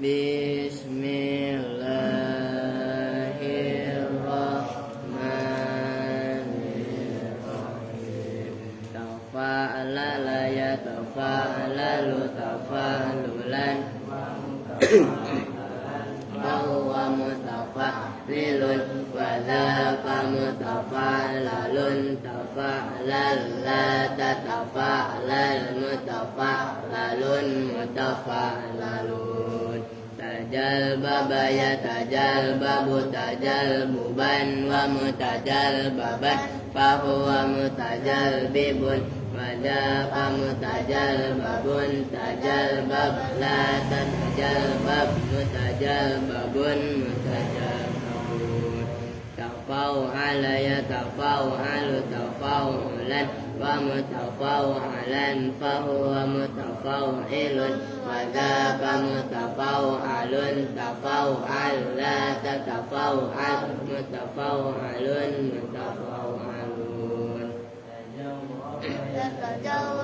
Bismillahirrahmanirrahim. Tafa'ala la yatafa'alalu tafa'alulan bahwa mutafa'lilun wa dhaka mutafa'lalun tafa'lal la tatafa'lal mutafa'lalun mutafa'lalun tajal baba ya tajal babu tajal buban wa mutajal baban fahuwa mutajal bibun Wada mutajal babun tajal bab la tajal bab mutajal babun mutajal babun tafau ala ya tafau alu tafau ulan wa mutafau alan fahuwa mutafau ilun wada mutafau alun tafau al la tatafau al mutafau alun mutafau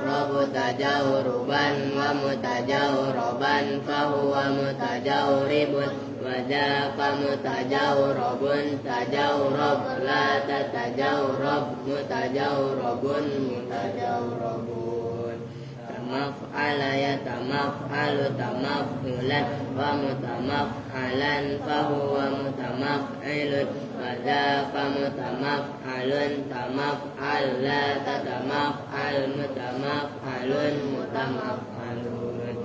Rabu tajawruban wa mutajawroban fahuwa mutajawribun wadaka mutajawrobun tajawrob la tatajawrob mutajawrobun mutajawrobun tamaf'ala ya tamaf'alu tamaf'ulan wa mutamaf'alan fahuwa mutamaf'ilun wadaka mutamaf'alun tamaf'al la tatamaf'al mutamaf'alun mutamaf'alun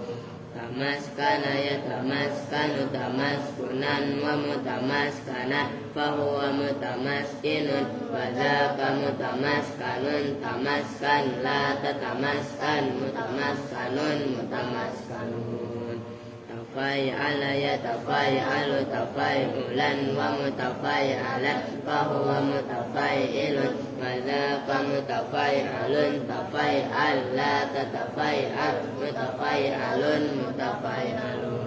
tamaskana ya tamaskanu tamaskunan wa mutamaskanan fahuwa mutamaskinun wadaka mutamaskanun tamaskan la tatamaskan mutamaskanun mutamaskanun tafai'ala ya tafai'alu tafai'ulan wa mutafai'alan fahuwa mutafai'ilun wadaka mutafai'alun tafai'al la tatafai'al mutafai'alun mutafai'alun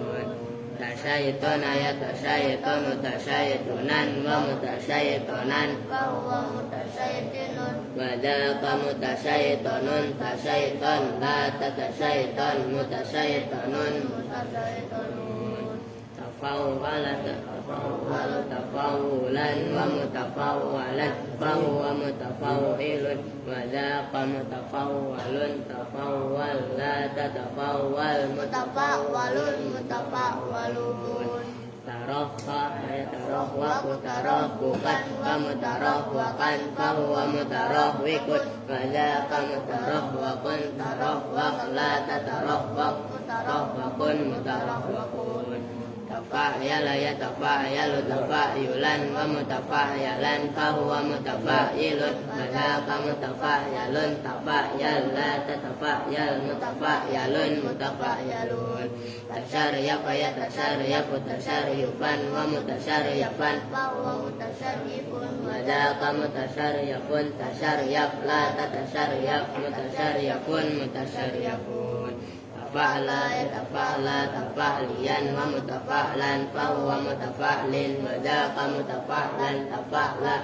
tasyaitona ya tasyaitonu tasyaitunan wa mutasyaitonan fahuwa mutasyaitinun wadaka mutasyaitonun tasyaiton la tatasyaiton mutasyaitonun mutasya'itonun tafawwala tafawwalu tafawulan wa mutafawwalan fahuwa mutafawwilun wadaka mutafawwalun tafawwal la tatafawwal mutafawwalun mutafawwalun tarahha tarahwaku tarahbukan wa mutarahwakan fahuwa mutarahwikun wadaka mutarahwakun tarahwak la tatarahwak mutarahwakun mutarahwakun tafa'yala ya tafa'yalu tafa'yulan wa mutafa'yalan fahuwa mutafa'ilun wadaka mutafa'yalun tafa'yal la tatafa'yal mutafa'yalun mutafa'yalun tasyaryaf ya tasyaryaf tasyaryufan wa mutasyaryafan fahuwa mutasyarifun wadaka mutasyaryafun tasyaryaf la tatasyaryaf mutasyarifun mutasyarifun tafa'la ya tafa'la tafa'liyan wa mutafa'lan fahuwa mutafa'lin wadaka mutafa'lan tafa'la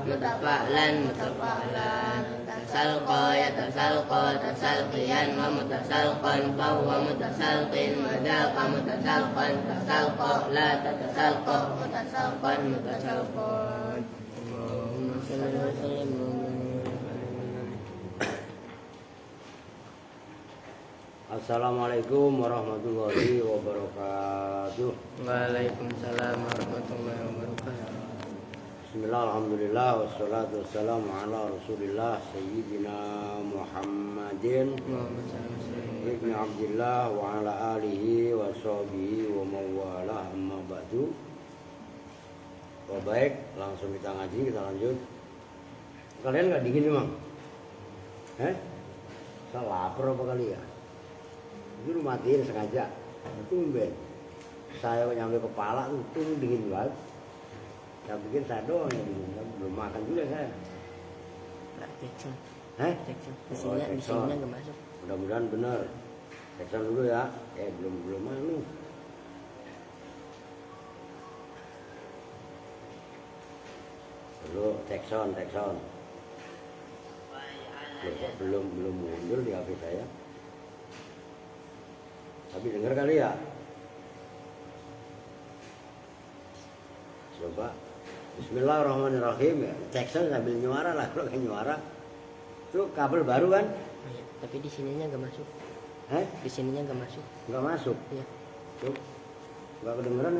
mutafa'lan mutafa'lan tasalqa ya tasalqa tasalqiyan wa mutasalqan fahuwa mutasalqin wadaka mutasalqan tasalqa la tatasalqa mutasalqan mutasalqan Allahumma shalli wa sallim Assalamualaikum warahmatullahi wabarakatuh. Waalaikumsalam warahmatullahi wabarakatuh. Bismillah, alhamdulillah, wassalatu wassalamu ala rasulillah Sayyidina Muhammadin ibn Abdillah wa ala alihi wa sahbihi wa mawalah amma ba'du. Baik, langsung kita ngaji, kita lanjut. Kalian gak dingin memang? Saya lapar apa kali ya? Itu matiin sengaja, tumben. Saya nyampe kepala tuh dingin banget. Saya bikin saya doang yang dingin, belum makan juga saya. Jackson. Jackson. Mesinnya nggak masuk. Mudah-mudahan benar. Jackson dulu ya. Belum anu. Dulu Jackson. Belum muncul di HP saya. Tapi dengar kali ya. Coba. Bismillahirrahmanirrahim ya. Jackson sambil nyuara lah, kalau kayak nyuara. Itu kabel baru kan? Oh, iya. Tapi di sininya nggak masuk. Di sininya nggak masuk. Nggak masuk. Iya. Tuh. Nggak kedengeran.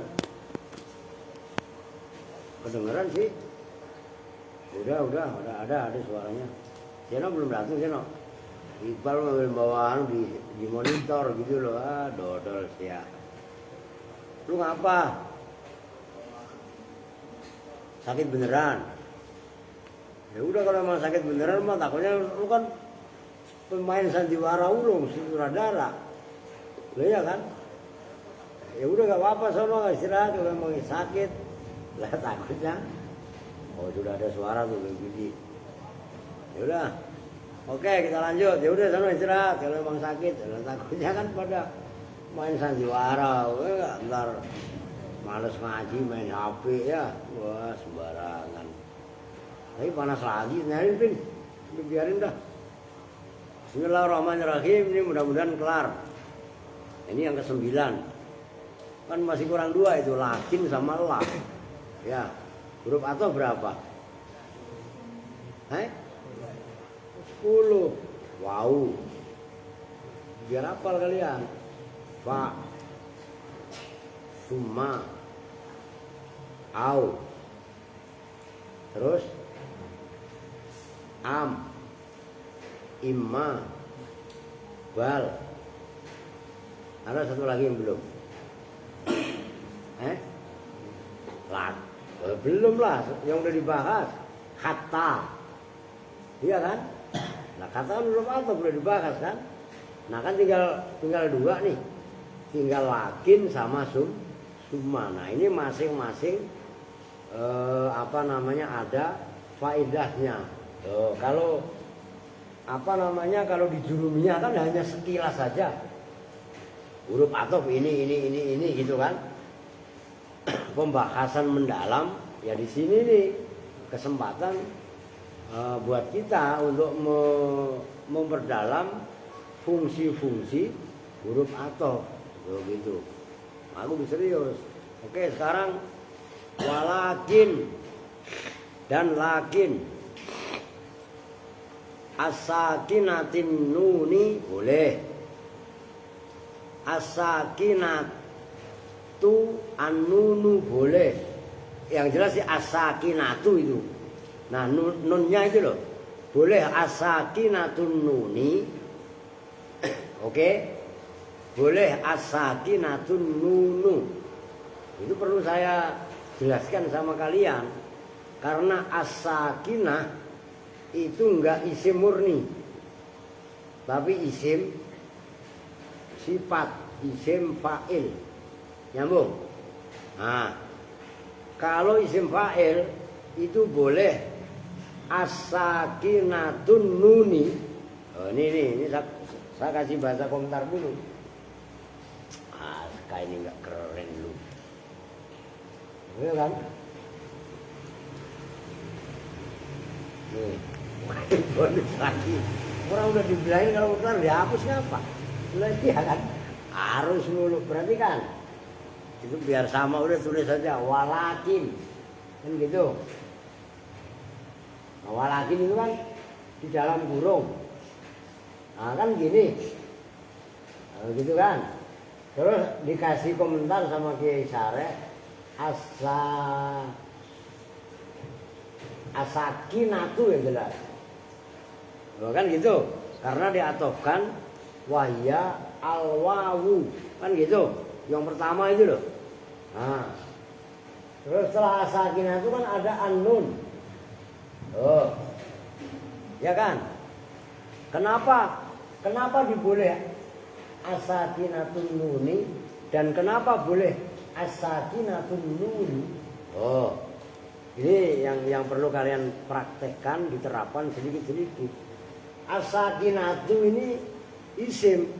Kedengeran sih. Udah ada suaranya. Seno belum datang Seno. Iqbal ngambil bawaan di monitor gitu loh. Dodol sih ya. Lu ngapa? Sakit beneran. Ya udah kalau emang sakit beneran mah takutnya lu kan pemain sandiwara ulung, sutradara. Lo ya kan? Ya udah gak apa-apa sono istirahat kalau emang sakit. Lah takutnya oh sudah ada suara tuh begini. Ya udah. Oke, kita lanjut. Ya udah sono istirahat kalau emang sakit. Lah takutnya kan pada main sandiwara, ntar males ngaji main HP ya, wah sembarangan. Tapi panas lagi, nyariin Pin, biarin dah. Bismillahirrahmanirrahim, ini mudah-mudahan kelar. Ini yang ke-9. Kan masih kurang 2 itu, lakin sama la. Ya, huruf atau berapa? 10. Wow. Biar hafal kalian. Fa, summa, au, terus am, imma, bal. Ada satu lagi yang belum. Lak. Belum lah, yang udah dibahas. Kata. Iya kan? Nah kata kan belum apa udah dibahas kan? Nah kan tinggal 2 nih. Tinggal lakin sama summa. Nah ini masing-masing ada faedahnya. Kalau kalau di juruminya kan hanya sekilas saja. Huruf atop ini gitu kan. Pembahasan mendalam ya di sini nih kesempatan buat kita untuk memperdalam fungsi-fungsi huruf atop. Gitu. Aku serius. Oke, sekarang walakin dan lakin. As-sakinatin nuni boleh. As-sakinatu an-nunu boleh. Yang jelas sih as-sakinatu itu. Nah, nunnya itu loh. Boleh as-sakinatun nuni. Oke. Boleh as-sakinatun nunu. Itu perlu saya jelaskan sama kalian. Karena as-sakinah itu enggak isim murni. Tapi isim sifat, isim fa'il. Nyambung? Nah, kalau isim fa'il itu boleh as-sakinatun nuni. Oh, ini saya kasih bahasa komentar dulu. Kayak ini nggak keren lu, iya kan? Nih, bonus lagi. Orang udah dibilangin kalau udah dihapus ngapa? Lagi ya kan? Harus dulu, berarti kan? Itu biar sama udah tulis saja walakin, kan gitu. Nah, walakin itu kan di dalam kurung. Nah kan gini, nah, gitu kan? Terus dikasih komentar sama Kiai Sareh asakinatu yang jelas. Loh, kan gitu. Karena diatofkan wahya alwawu. Kan gitu. Yang pertama itu loh. Nah. Terus setelah asakinatu kan ada an-nun. Oh. Ya kan? Kenapa diboleh as-sakinatun nuni dan kenapa boleh as-sakinatun nuni? Oh, ini yang perlu kalian praktekkan, diterapkan sedikit-sedikit. As-sakinatu ini isim,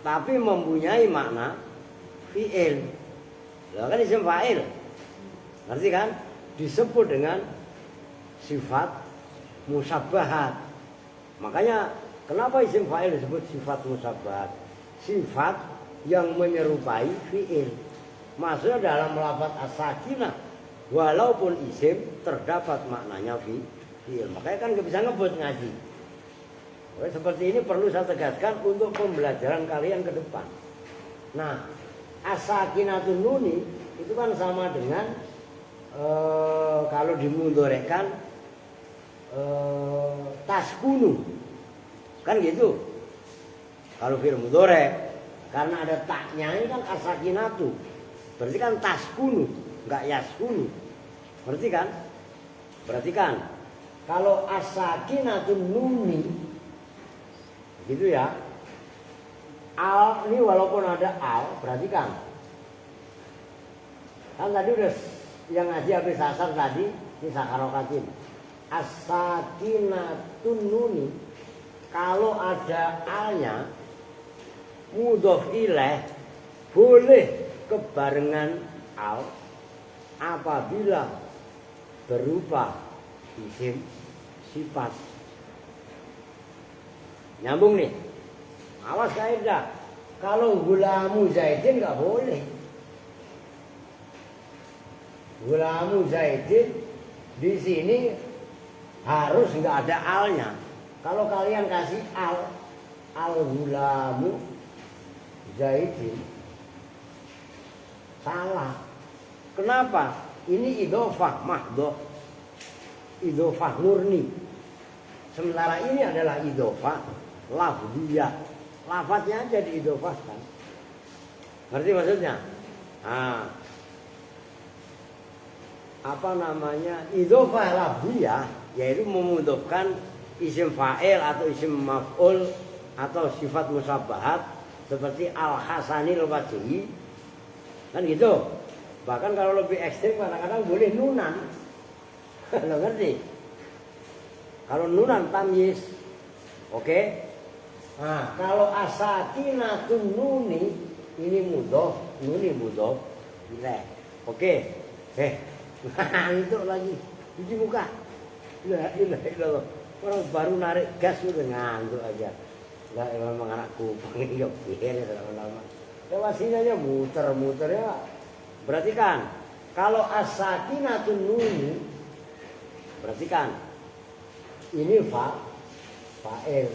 tapi mempunyai makna fi'il. Lah kan isim fa'il, ngerti kan? Disebut dengan sifat musabbahat. Makanya kenapa isim fa'il disebut sifat musabbahat? Sifat yang menyerupai fi'il. Maksudnya dalam lafaz as-sakinah walaupun isim terdapat maknanya fi'il. Makanya kan nggak bisa ngebut ngaji. Oke, seperti ini perlu saya tegaskan untuk pembelajaran kalian ke depan. Nah, as-sakinatun nuni itu kan sama dengan kalau dimudhorekkan taskunu. Kan gitu. Kalau fi'il mudhore karena ada taknya ini kan as-sakinatu. Berarti kan taskunu, enggak yaskunu. Berarti kan? Berarti kan kalau as-sakinatun nuni gitu ya. Al ini walaupun ada al, berarti kan tadi udah yang ngaji habis asar tadi ini sakarokatin. As-sakinatun nuni kalau ada alnya mudhof ilaih boleh kebarengan al apabila berupa isim sifat. Nyambung nih. Awas kaidah. Kalau gulamu Zaidin nggak boleh. Gulamu Zaidin di sini harus nggak ada alnya. Kalau kalian kasih al gulamu Zaidin salah. Kenapa? Ini idhofah mahdhah. Idhofah murni. Sementara ini adalah idhofah lafdhiyah. Lafadznya aja diidhofahkan. Ngerti maksudnya? Nah, apa namanya? Idhofah lafdhiyah yaitu memudhofkan isim fa'il atau isim maf'ul atau sifat musabbahat seperti al-hasanil wajhi. Kan gitu. Bahkan kalau lebih ekstrim kadang-kadang boleh nunan. Lo ngerti? Kalau nunan tamyiz. Oke? Nah, kalau as-sakinatun nuni ini mudhof, nuni mudhof ilaih. Oke. Itu lagi cuci muka. La ilaha illallah. Orang baru narik gas udah ngantuk aja. Lah memang anakku pengen yo biar lama-lama. Lewasinya muter-muter ya. Berarti kan kalau as-sakinatun nuni berarti kan ini fa'il.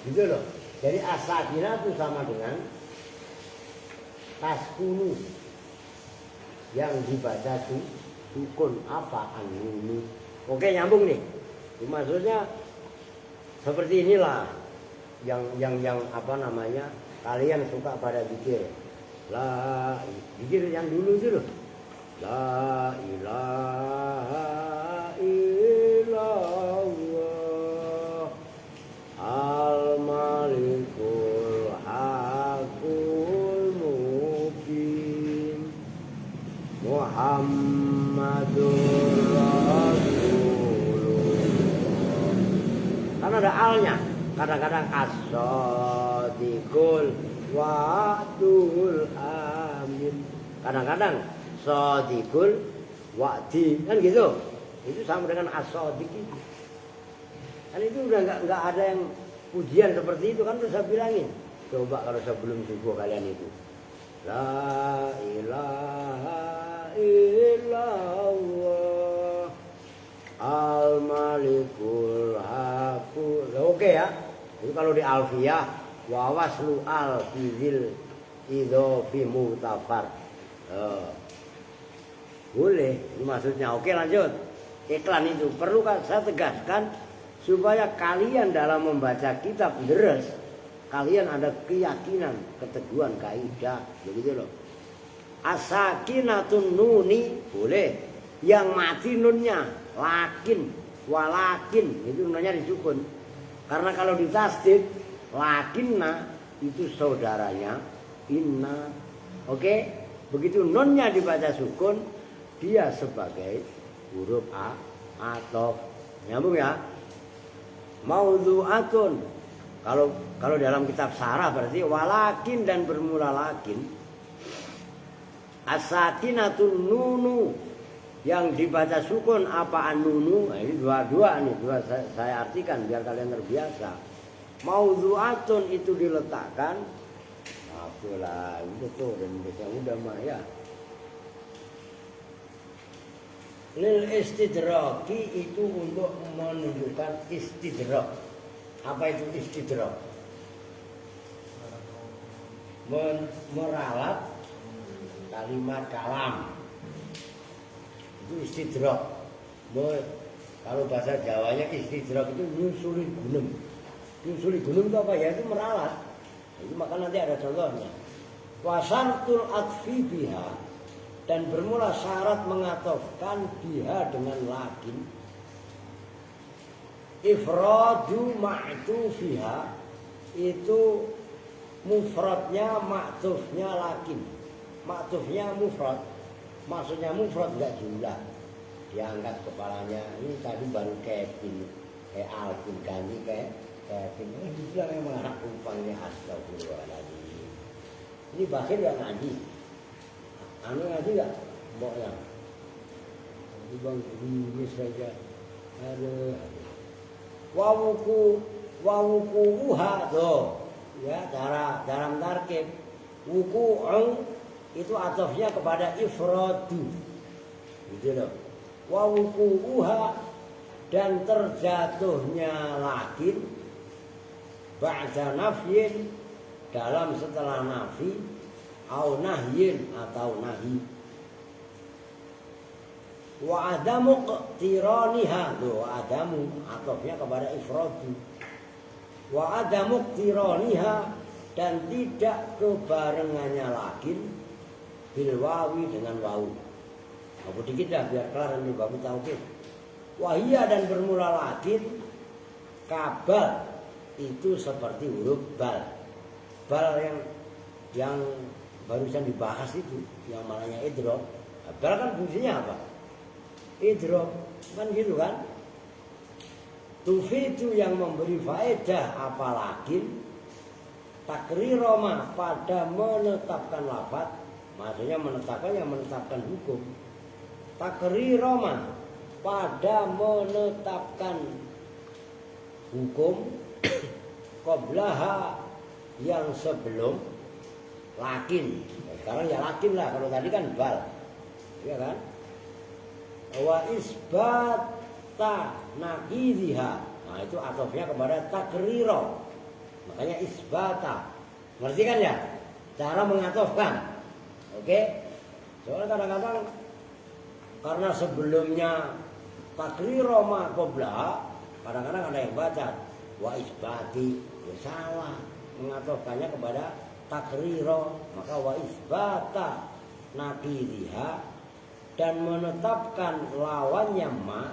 Gitu loh. Jadi as-sakinatu sama dengan taskunu yang dibaca sukun apa an-nunu. Oke, nyambung nih. Maksudnya seperti inilah yang apa namanya kalian suka pada zikir. La zikir yang dulu itu loh. La ilaha illallah al-malikul hakul mubin Muhammadur kan ada alnya. Kadang-kadang as-sadiqul wa'dul amin. Kadang-kadang sadiqul wa'di. Kan gitu. Itu sama dengan as-sadiq itu. Kan itu udah enggak ada yang pujian seperti itu kan udah saya bilangin. Coba kalau sebelum subuh kalian itu. La ilaha illallah al-malikul hakul. Oke ya. Itu kalau di alfiyah wa waslu al fizil idhofi mutafar. Boleh. Ini maksudnya. Oke, lanjut. Iklan itu perlu kan saya tegaskan supaya kalian dalam membaca kitab deres kalian ada keyakinan, keteguhan, kaidah, begitu loh. As-sakinatun nuni boleh. Yang mati nunnya lakin, walakin itu nunnya disukun. Karena kalau ditasdid lakinna itu saudaranya inna. Oke? Begitu nunnya dibaca sukun dia sebagai huruf atau nyambung ya. Maudhu'atun. Kalau dalam kitab sarah berarti walakin dan bermula lakin. As-sakinatun nunu yang dibaca sukun apa an-nunu. Nah, ini dua-dua nih, saya artikan biar kalian terbiasa. Maudhu'atun itu diletakkan. Apalah itu tuh dan yang udah mah ya. Lil istidraki itu untuk menunjukkan istidrak. Apa itu istidrak? Meralat kalimat kalam. Itu istidrak. Kalau bahasa Jawanya istidrak itu nyusuli gunung. Nyusuli gunung itu apa ya? Itu meralat. Itu maka nanti ada contohnya. Wasartul atfi biha, dan bermula syarat mengatofkan biha dengan lakin. Ifradu ma'tufiha, itu mufradnya ma'tufnya lakin. Ma'tufnya mufrad, maksudnya mufrad enggak jumlah. Diangkat kepalanya, ini tadi baru Kevin, kayak Alvin ganti kayak Kevin. Ini dibilang memang anak umpangnya astagfirullahaladzim. Ini bahkan gak ngaji. Anu ngaji gak? Mboknya. Ini bang ini saja. Aduh. Wawuku uha tuh. Ya, dalam tarkib. Wuku'u itu atofnya kepada ifradu. Gitu loh. Wawuku'uha, dan terjatuhnya lakin ba'da nafyin, dalam setelah nafi, au nahyin atau nahi. Wa adamu qtiraniha, wa adamu atofnya kepada ifradu. Wa adamu qtiraniha, dan tidak kebarengannya lakin bil wawi dengan wawu. Apa dikit dah biar kelar ini babu tauhid. Wahia, dan bermula lakin kabal, itu seperti huruf bal. Bal yang barusan dibahas itu, yang mananya idrok. Bal kan fungsinya apa? Idrok kan gitu kan. Tufi itu yang memberi faedah, apalagi takriroma, pada menetapkan lafaz. Maksudnya menetapkan, yang menetapkan hukum. Takriroma, pada menetapkan hukum. Qoblaha, yang sebelum lakin. Sekarang ya lakin lah, kalau tadi kan bal, ya kan? Wa isbata naqidiha, nah itu atofnya kepada takriro, makanya isbata. Ngerti kan ya cara mengatofkan? Oke? Soalnya kadang-kadang karena sebelumnya takriro ma qoblaha, kadang-kadang ada yang baca wa isbati, ya salah, mengatofkannya kepada takriro. Maka wa isbata naqidiha, dan menetapkan lawannya ma.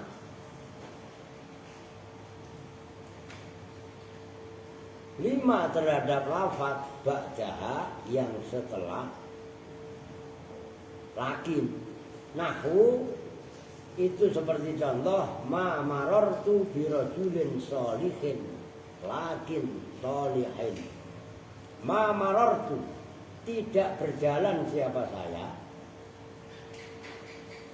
Lima, terhadap lafaz ba'daha, yang setelah lakin. Nahwu itu seperti contoh ma marartu bi rajulin sholihin lakin sholihin. Ma marartu, tidak berjalan siapa saya,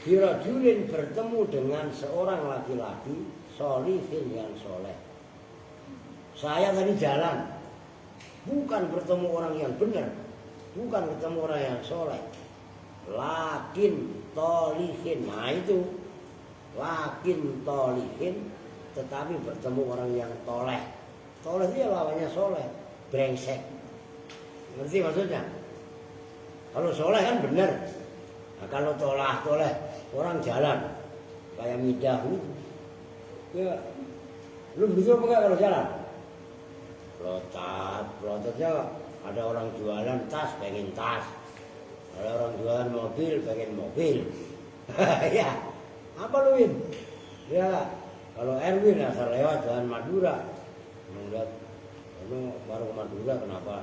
bi rajulin, bertemu dengan seorang laki-laki, sholihin, yang soleh. Saya tadi jalan, bukan bertemu orang yang benar, bukan bertemu orang yang soleh. Lakin tolihin, nah itu lakin tolihin, tetapi bertemu orang yang toleh. Toleh itu ya lawannya soleh, brengsek. Ngerti maksudnya? Kalau soleh kan benar. Nah, kalau toleh orang jalan kayak midah gitu. Ya, lu begitu apa enggak kalau jalan? Pelotatnya ada orang jualan tas, pengen tas. Ada orang jualan mobil, pengen mobil. Ya, apa lu Win? Ya, kalau Erwin asal lewat jalan Madura, melihat itu baru ke Madura, kenapa?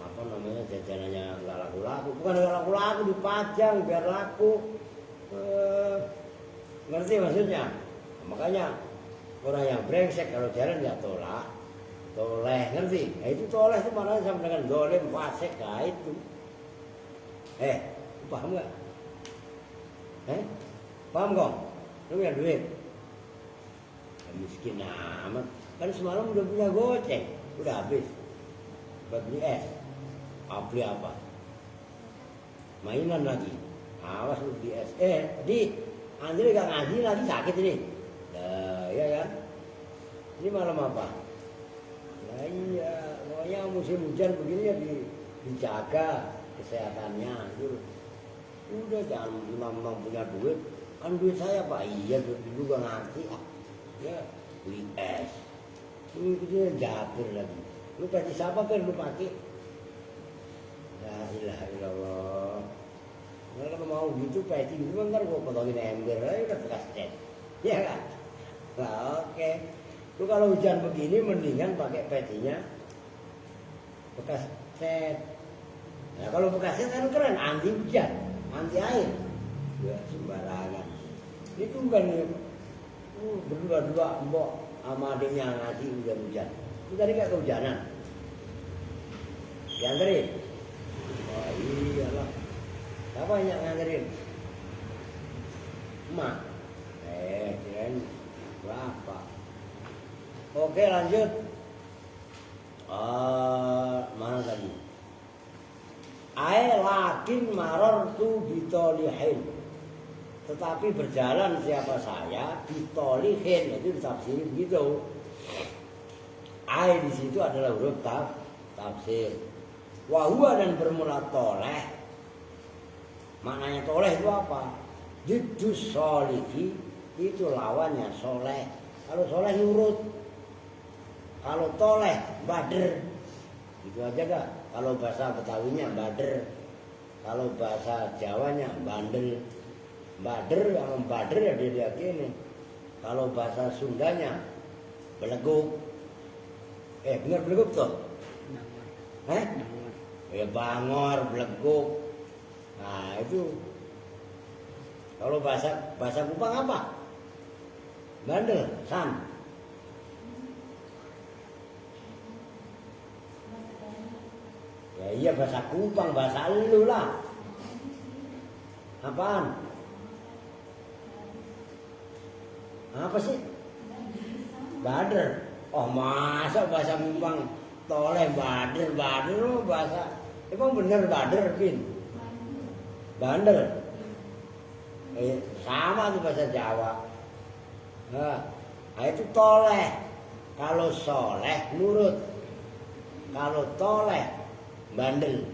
Apa namanya jajanannya nggak laku-laku? Bukan nggak laku-laku, dipajang biar laku. Ngerti maksudnya? Makanya orang yang brengsek kalau jalan ya toleh, ngerti? Nah, itu toleh itu mana sama dengan dolim, fasik, nah itu. Paham nggak? Paham kok? Lu punya duit? Ya, miskin amat. Kan semalam udah punya goceng, udah habis. Buat beli es. Beli apa? Mainan lagi. Awas lu beli es. Andri gak ngaji lagi sakit ini. Nah, ya kan? Ini malam apa? Nah iya, pokoknya musim hujan begini ya dijaga kesehatannya. Gitu. Udah jangan memang punya duit. Kan duit saya Pak, iya duit dulu gak ngerti. Ya, beli es. Ini dia jatuh lagi. Lu peci siapa kan lu pakai? La ilaha illallah. Nah, kalau mau gitu peci itu ntar gua potongin ember aja udah bekas cat. Ya kan? Nah, oke. Lu kalau hujan begini mendingan pakai pecinya bekas cat. Nah, kalau bekas cat kan keren, anti hujan, anti air. Ya sembarangan. Itu kan berdua-dua mbok sama adiknya ngaji hujan-hujan. Itu tadi gak kehujanan. Dianterin. Oh iyalah. Siapa yang nganterin? Emak. Kirain berapa? Oke lanjut. Mana tadi? Lakin maror tu bitolihin. Tetapi berjalan siapa saya bitolihin, itu ditafsiri begitu. Di situ adalah huruf tafsir. Wahua dan bermula toleh. Maknanya toleh itu apa? Didus solihi itu lawannya soleh. Kalau soleh nurut. Kalau toleh bader. Gitu aja dah. Kalau bahasa Betawinya bader. Kalau bahasa Jawanya bandel. Bader sama bader ya dia gini. Kalau bahasa Sundanya beleguk. Bener beleguk tuh? Bangor. Ya bangor, beleguk. Nah itu. Kalau bahasa Kupang apa? Bandel, sam. Ya iya bahasa Kupang, bahasa lu lah. Apaan? Apa sih? Bader. Oh masa bahasa Kupang toleh bader oh, bahasa. Emang bener bader Pin? Bandel. Sama tuh bahasa Jawa. Nah itu toleh. Kalau soleh nurut. Kalau toleh bandel.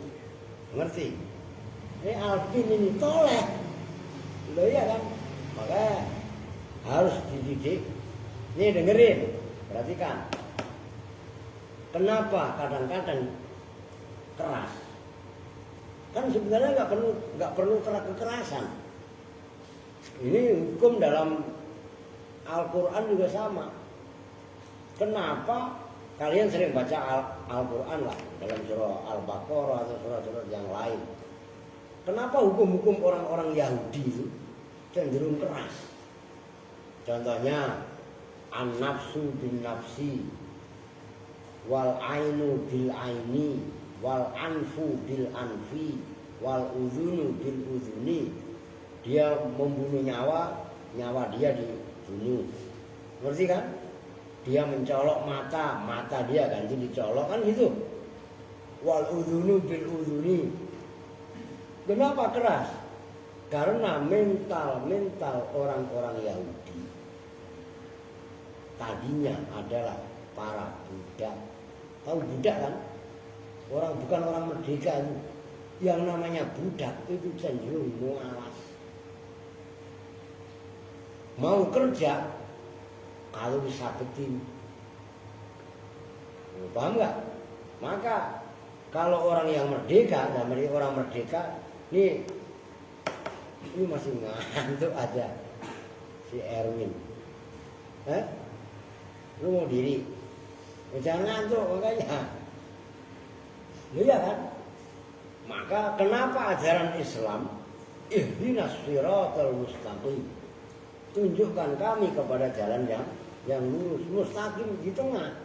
Ngerti? Ini Alvin ini toleh. Loh iya kan? Makanya harus dididik. Nih dengerin, perhatikan. Kenapa kadang-kadang keras? Kan sebenarnya nggak perlu kekerasan. Ini hukum dalam Al-Quran juga sama. Kenapa kalian sering baca Al-Quran lah dalam surah Al-Baqarah atau surah-surah yang lain? Kenapa hukum-hukum orang-orang Yahudi itu cenderung keras? Contohnya an-nafsu bin nafsi, wal ainu bil aini, wal anfu bil anfi, wal udhunu bil udhuni. Dia membunuh nyawa dia dibunuh. Ngerti kan? Dia mencolok mata dia ganti dicolok kan gitu. Wal udhunu bil udhuni. Kenapa keras? Karena mental orang-orang Yahudi tadinya adalah para budak. Tahu budak kan? Bukan orang merdeka itu. Yang namanya budak itu cenderung mualas. Mau kerja kalau disabetin. Paham nggak? Maka kalau orang yang merdeka, dan orang merdeka, ini masih ngantuk aja si Erwin. Lu mau diri? Jangan ngantuk makanya. Iya kan? Maka kenapa ajaran Islam ihdinas siratal mustaqim? Tunjukkan kami kepada jalan yang lurus, mustaqim di tengah.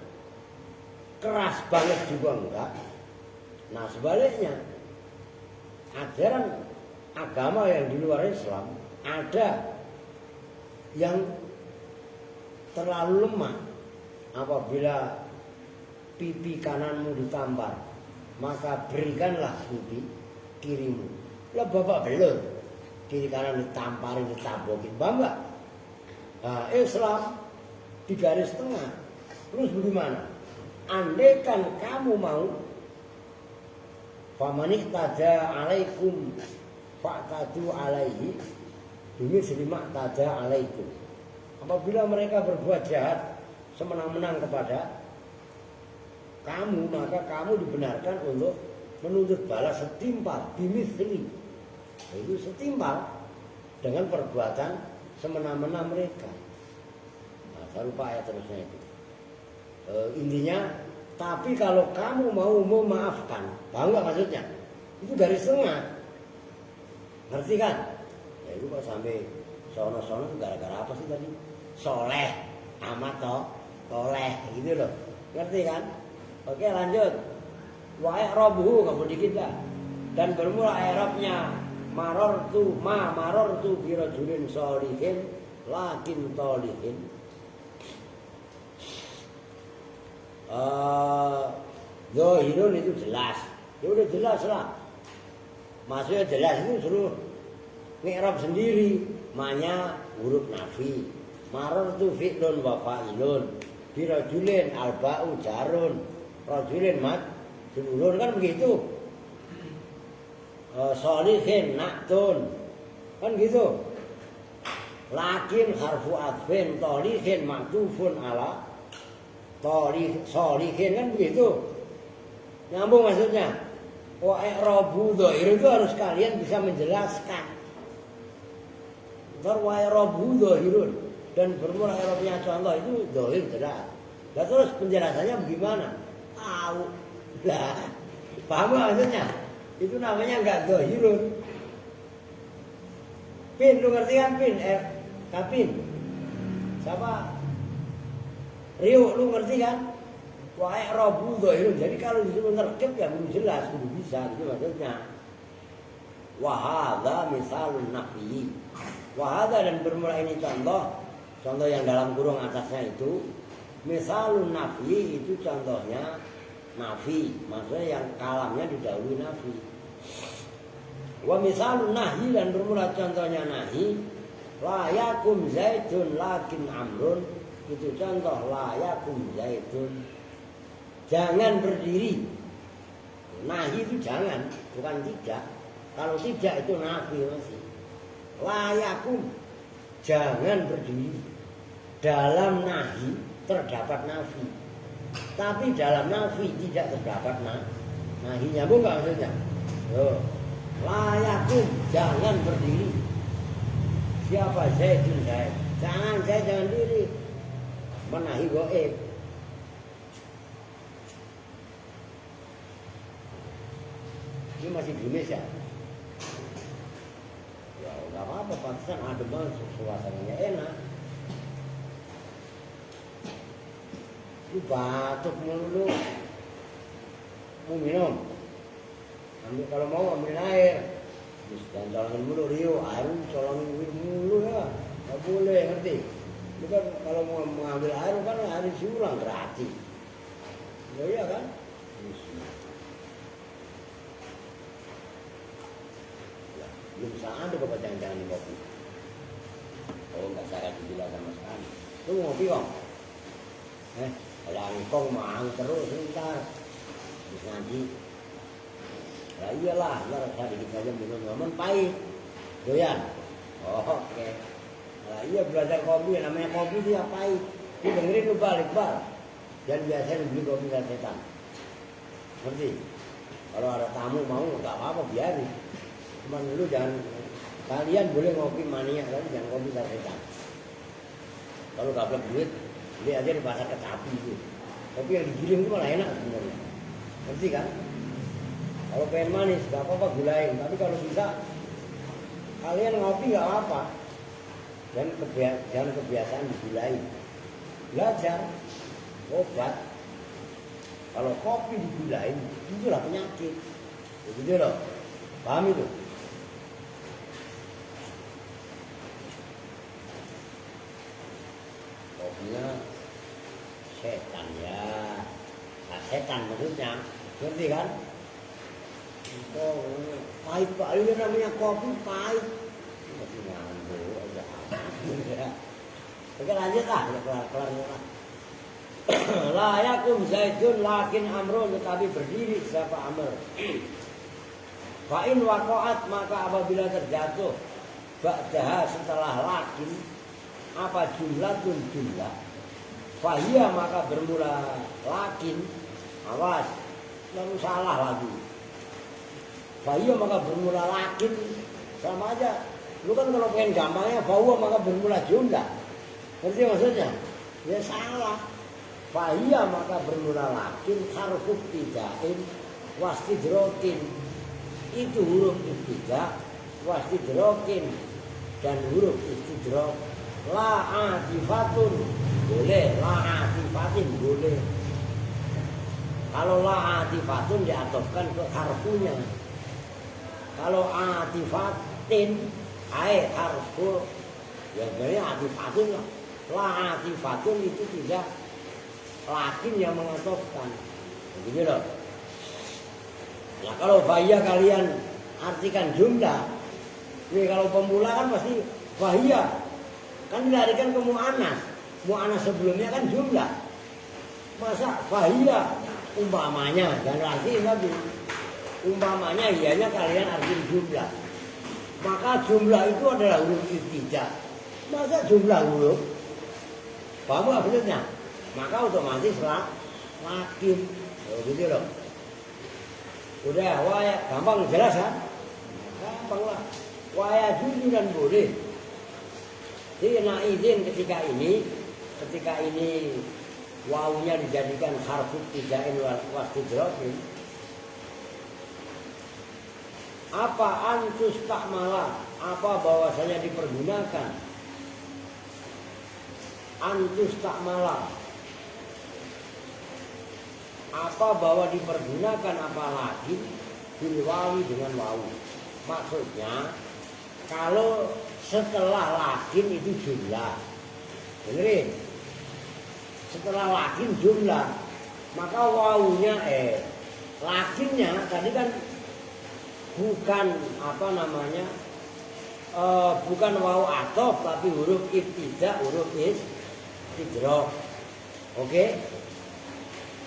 Keras banget juga enggak. Nah sebaliknya, ajaran agama yang di luar Islam ada yang terlalu lemah. Apabila pipi kananmu ditampar, maka berikanlah pipi kirimu. Lah bapak belum kiri kanan ditamparin, ditabokin, paham nggak? Nah, Islam di garis tengah. Terus bagaimana? Andaikan kamu mau, famanik tada alaikum fa'tadu alaihi demi selimak tada alaikum. Apabila mereka berbuat jahat semenang-menang kepada kamu, maka kamu dibenarkan untuk menuntut balas setimpal bimisli. Itu setimpal dengan perbuatan semena-mena mereka. Nah, saya lupa ayat terusnya itu. Intinya, tapi kalau kamu mau memaafkan, tahu nggak maksudnya? Itu garis tengah. Ngerti kan? Ya itu kok sampai sono-sono gara-gara apa sih tadi? Soleh, amat toh, soleh, gitu loh. Ngerti kan? Oke lanjut. Wa i'rabuhu kamu dikit dah. Dan bermula i'rabnya marortu bi rajulin sholihin lakin tolihin. Zahirun itu jelas. Ya udah jelas lah. Maksudnya jelas itu suruh i'rab sendiri. Manya huruf nafi. Marortu fi'lun wa fa'ilun. Bi rajulin alba'u jarun. Rajulin mat Dulun kan begitu. Sholihin naktun. Kan gitu. Lakin harfu adfin tolihin maktufun ala sholihin kan begitu. Nyambung maksudnya. Wa i'rabu dhahir itu harus kalian bisa menjelaskan. Wa i'rabu dhahirun dan bermula i'rabnya contoh itu dhahir jelas. Lah terus penjelasannya bagaimana? Tahu. Lah, paham gak maksudnya? Itu namanya enggak dhahirun. Pin, lu ngerti kan Pin? Kapin. Siapa? Rio, lu ngerti kan? Wa i'rabu dhahirun. Jadi kalau disuruh nerkep ya belum jelas, belum bisa gitu maksudnya. Wa hadza misalun nafyi. Wa hadza dan bermula ini contoh yang dalam kurung atasnya itu misalun nafyi itu contohnya nafi, maksudnya yang kalamnya didahului nafi. Wa misalun nahi dan bermula contohnya nahi, la yakum zaidun lakin amrun, itu contoh la yakum zaidun. Jangan berdiri. Nahi itu jangan, bukan tidak. Kalau tidak itu nafi masih. La yakum jangan berdiri. Dalam nahi terdapat nafi. Tapi dalam nafi tidak terdapat nahi. Nyambung nggak maksudnya? Layakum jangan berdiri. Siapa Zaidun Zaid? Jangan diri. Menahi goib. Ini masih di Indonesia. Ya nggak apa-apa, pantesan adem banget, suasananya enak. Lu batuk mulu, mau minum, ambil kalau mau ambil air, dan colongin mulu Rio, air colongin mulu ya, nggak boleh ngerti. Lu kan kalau mau mengambil air kan air diulang gratis, oh iya kan? Ya, belum ada kepanjangan di kopi. Oh nggak sangat dibilang sama sekali. Lu mau ngopi kok? Langkong mang terus ntar terus ngaji. Lah iyalah, ntar sedikit aja minum pahit. Doyan. Oh, oke. Lah iya belajar kopi, namanya kopi dia pahit. Lu dengerin lu balik. Dan biasanya beli kopi dan setan. Ngerti? Kalau ada tamu mau enggak apa-apa biarin. Cuman lu jangan, kalian boleh ngopi mania tapi jangan kopi dan setan. Kalau gablek duit beli aja di pasar Kecapi itu. Tapi yang digiling itu malah enak sebenarnya. Ngerti kan? Kalau pengen manis gak apa-apa gulain. Tapi kalau bisa kalian ngopi gak apa-apa. Jangan kebiasaan digulain. Belajar obat. Kalau kopi digulain itulah penyakit. Begitu loh. Paham itu? Kopinya setan ya. Nah, setan maksudnya. Ngerti kan? Oh, pahit Pak. Ini namanya kopi pahit. Oke lanjut lah, kelar. La yakum Zaidun lakin Amrun, tetapi berdiri siapa Amr. Fa'in waqa'at, maka apabila terjatuh ba'daha setelah lakin apa jumlah, fahiyya maka bermula lakin, awas lalu salah lagi. Fahiyya maka bermula lakin, sama aja. Lu kan kalau pengen gampangnya fahiyya maka bermula jumlah, ngerti maksudnya? Ya salah. Fahiyya maka bermula lakin harfu ibtida'in wastidrokin, itu huruf ibtida' wastidrokin dan huruf istidrok. La atifatun boleh, la atifatin boleh. Kalau la atifatun diatofkan ke harfunya. Kalau atifatin ai harfu, ya berarti atifatun lah. La atifatun itu tidak lakin yang mengatofkan. Begitu loh. Nah kalau bahaya kalian artikan jumlah, ini kalau pemula kan pasti bahaya, kan dilarikan ke mu'anas sebelumnya kan jumlah. Masa bahaya umpamanya, dan arti tadi umpamanya ianya kalian arti jumlah, maka jumlah itu adalah huruf ibtidah. Masa jumlah huruf, paham gak maksudnya? Maka otomatis lakin, gitu loh. Udah, waya gampang jelas kan? Gampang lah. Waya jujur dan boleh. Dina izin ketika ini wawunya dijadikan harfu ibtida'in wastidrokin. Apa antus takmala? Apa bahwasanya dipergunakan? Antus takmala. Apa bahwa dipergunakan apalagi bilwawi dengan wawu. Maksudnya kalau setelah lakin itu jumlah, benerin. Setelah lakin jumlah, maka wawunya lakinnya tadi kan bukan bukan wawu atof tapi huruf ibtidah, huruf istidrok. Oke?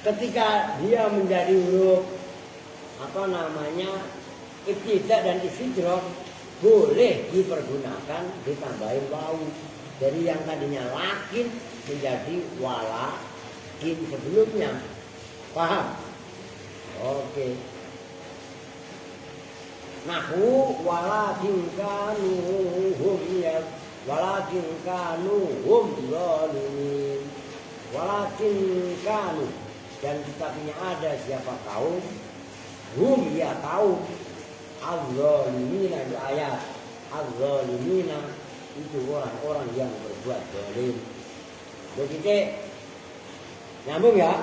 Ketika dia menjadi huruf ibtidah dan istidrok, boleh dipergunakan ditambahin wawu. Dari yang tadinya lakin menjadi walakin sebelumnya. Paham? Oke. Nahu walakin kanu hum zalimin. Walakin kanu, dan tetapinya ada siapa kaum, hum ya kaum, az-zalimina di ayat, az-zalimina itu orang-orang yang berbuat zalim. Begitu nyambung ya,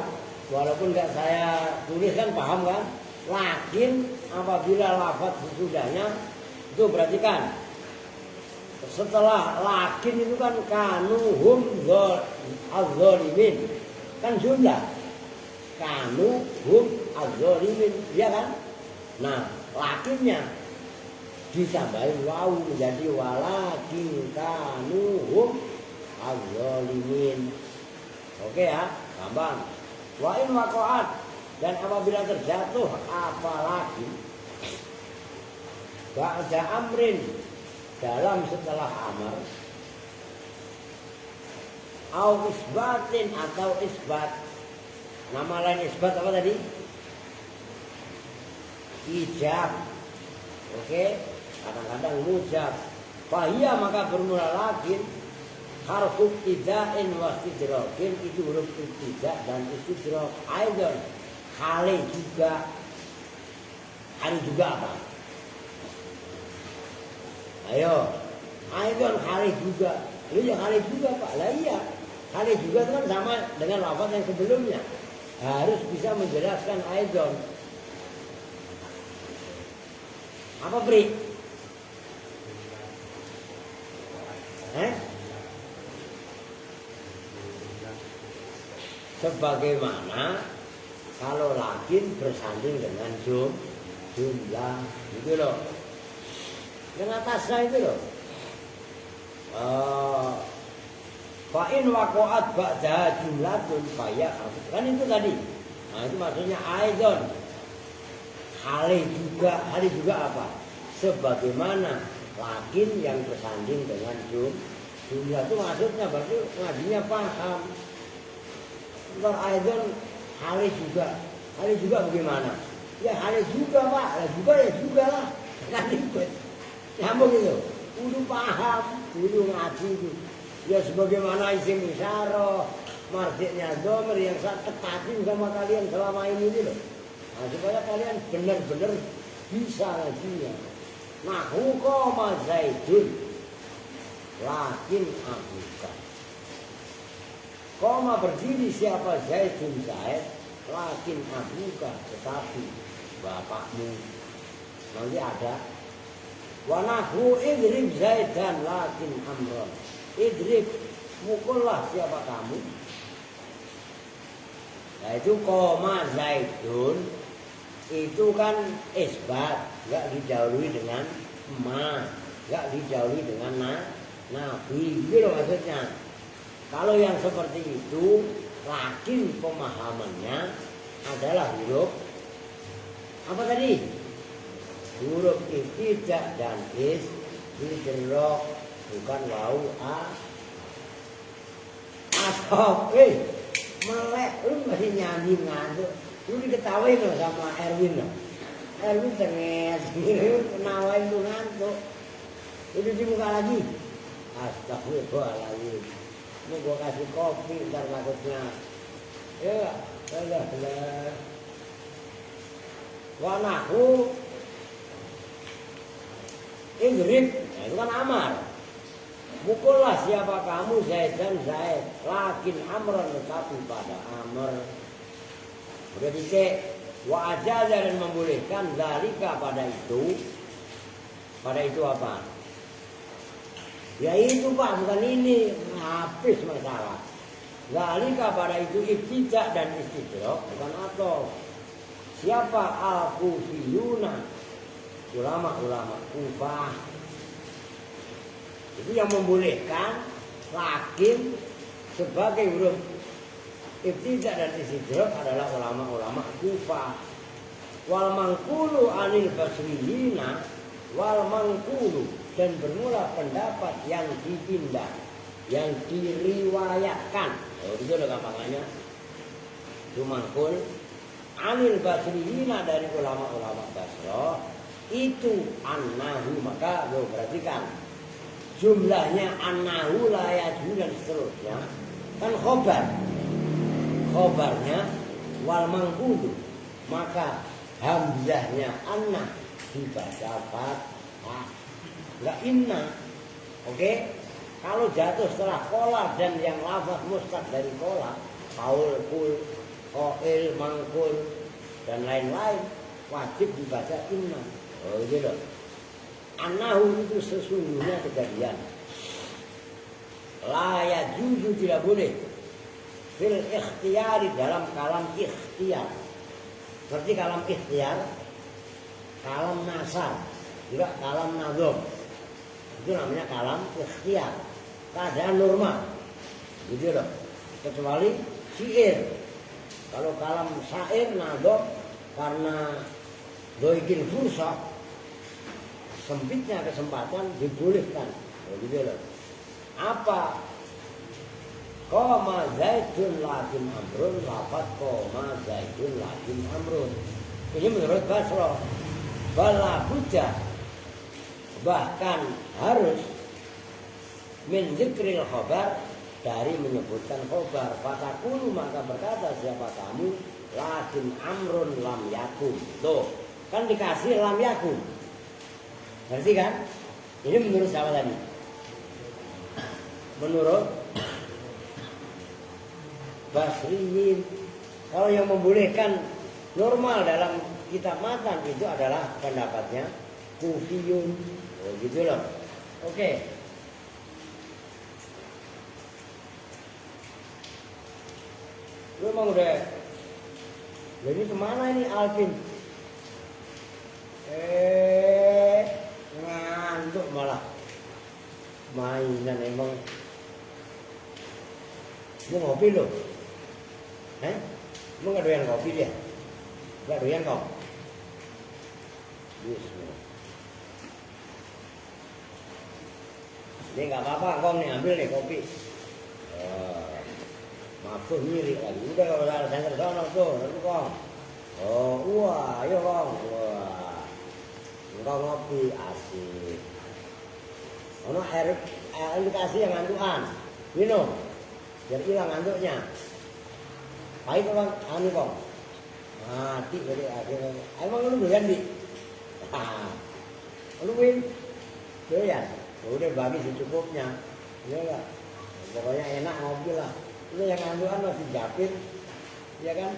walaupun nggak saya tulis kan paham kan? Lakin apabila lafaz sesudahnya itu berarti kan setelah lakin itu kan kanu hum az-zalimin kan jumlah. Kanu hum az-zalimin, ya kan? Nah, lakinnya ditambahin wawu menjadi walakin kanu hum az-zalimin. Oke ya, gampang. Wa in waqa'at, dan apabila terjatuh apalagi ba'da amrin, dalam setelah amar, au isbatin atau isbat. Nama lain isbat apa tadi? Ijab. Oke, kadang-kadang mujab. Fahiyya maka bermula lakin harfu ibtida'in wastidrokin, itu huruf ibtida' dan istidrok. Aidon hale juga. Hale juga apa? Ayo, aidon hale juga. Lu ya hale juga Pak. Lah iya, hale juga itu kan sama dengan lafaz yang sebelumnya. Harus bisa menjelaskan aidon. Apa Bri? Sebagaimana kalau lakin bersanding dengan jumlah, gitu loh. Dengan atasnya itu loh. Fa'in waqa'at ba'da jumlatun faya kan itu tadi. Nah itu maksudnya aidon. Hal juga apa? Sebagaimana lakin yang bersanding dengan jumlah itu maksudnya berarti ngajinya paham. Ntar aidon hal juga bagaimana? Ya hal juga pak, juga ya juga lah. Kan ribet. Nyambung itu. Kudu paham, kudu ngaji itu. Ya sebagaimana isim isyarah, marjiknya domir yang saya tepati sama kalian selama ini loh. Nah, supaya kalian benar-benar bisa ngajinya. Nahu koma zaidun lakin abuka. Koma berdiri siapa zaidun zaid lakin abuka tetapi bapakmu. Nanti ada wa nahu idrib zaidan lakin amron. Idrib, mukullah siapa kamu. Nah itu koma zaidun itu kan isbat, nggak didahului dengan ma, nggak didahului dengan nafi, gitu maksudnya. Kalau yang seperti itu, lakin pemahamannya adalah huruf apa tadi? Huruf ibtidak dan idrok, bukan wau asop. Melek, lu masih nyanyi ngantuk. Lu diketawain loh sama Erwin loh. Erwin cenget, nawain lu ngantuk. Udah dibuka lagi. Astagfirullahaladzim. Ini gua kasih kopi ntar takutnya. Ya, lah. Wanahu Ingrib, nah itu kan amar. Mukullah siapa kamu Zaidan Zaid, lakin amran tetapi pada amr. Udah dicek, wa ajaza dan membolehkan zalika pada itu. Pada itu apa? Ya itu pak, bukan ini. Habis masalah. Zalika pada itu ibtidak dan istidrok, bukan atau. Siapa al-kufiyuna? Ulama-ulama Kufah. Itu yang membolehkan lakin sebagai huruf ibtidak dan istidrok adalah ulama-ulama Kufah. Wal mangkulu anil basriyina wal mangkulu, dan bermula pendapat yang dipindah, yang diriwayatkan. Oh itu udah gampangannya. Itu mangkul anil basriyina dari ulama-ulama Basrah itu annahu, maka lo perhatikan jumlahnya annahu la yajuz dan seterusnya kan khobarnya wal mangkulu, maka hamzahnya anna dibaca fathah enggak inna. Oke? Kalau jatuh setelah kola dan yang lafaz mustaq dari kola, qaul, kul, qail, mangkul dan lain-lain wajib dibaca inna. Oh gitu. Annahu itu sesungguhnya kejadian. La yajuzu, tidak boleh. Fil ikhtiyari, dalam kalam ikhtiyar. Seperti kalam ikhtiyar, kalam nasar, juga kalam nazom. Itu namanya kalam ikhtiyar. Keadaan normal. Gitu loh. Kecuali syair. Kalau kalam syair nazom karena doikin fursa, sempitnya kesempatan dibolehkan. Begitu loh. Apa? Qoma zaidun lakin amrun, lafaz qoma zaidun lakin amrun. Ini menurut Basrah. Bala buddha, bahkan harus min dzikril khabar, dari menyebutkan khabar. Fatakulu, maka berkata siapa kamu, lakin amrun lam yakun. Tuh, kan dikasih lam yakun. Ngerti kan? Ini menurut siapa tadi? Menurut Basriyin. Kalau yang membolehkan normal dalam kitab matan itu adalah pendapatnya Kufiyun. Oh gitu loh. Oke. Lu emang udah. Jadi kemana ini Alvin? Ngantuk malah. Mainan emang. Mau ngopi lo? Mau nggak doyan kopi dia? Nggak doyan kok? Bismillah. Dia nggak apa-apa, kong nih ambil nih kopi. Maafkan ngiri lagi. Udah kalau saya center sono tuh, lalu kong. Oh, wah, ayo kong. Wah, engkau ngopi asik. Ono air dikasih yang ngantukan, minum, biar hilang ngantuknya. Pahit kong, anu kong. Mati jadi akhirnya. Emang lu doyan di? Lu win, doyan. Udah bagi secukupnya, ya enggak. Pokoknya enak ngopi lah. Lu yang ngantukan masih Japir, ya kan?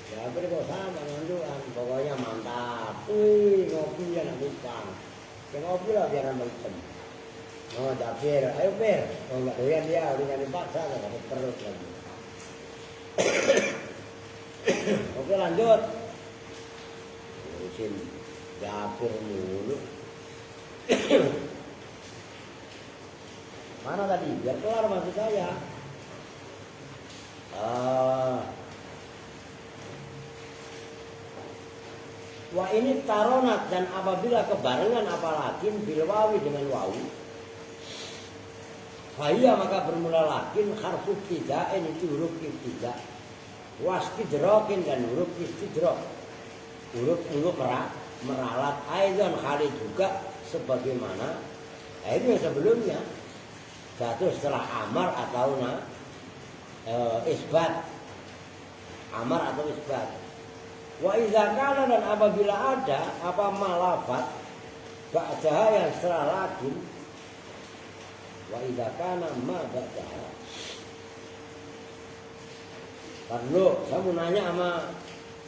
Japir kok sama ngantukan. Pokoknya mantap. Wih, ngopi ya nak lupa. Ya ngopi lah biar nambah hitam. Oh Japir, ayo Pir. Kalau nggak doyan dia udah nyari paksa, nggak dapat perut lagi. Oke lanjut. Urusin Japir dulu. Mana tadi? Biar kelar maksud saya. Wah ini taronat dan apabila kebarengan apalagi bilwawi dengan wawi. Fahiyah maka bermula lakin harfu ibtida'in itu huruf ibtida'. Wastidrokin dan huruf istidrok. Huruf meralat aidan kali juga sebagaimana itu yang sebelumnya jatuh setelah amar atau isbat. Amar atau isbat. Wa idza kana dan apabila ada apa malafat ba'daha yang setelah lakin. Wa idza kana ma ba'daha. Perlu saya mau nanya sama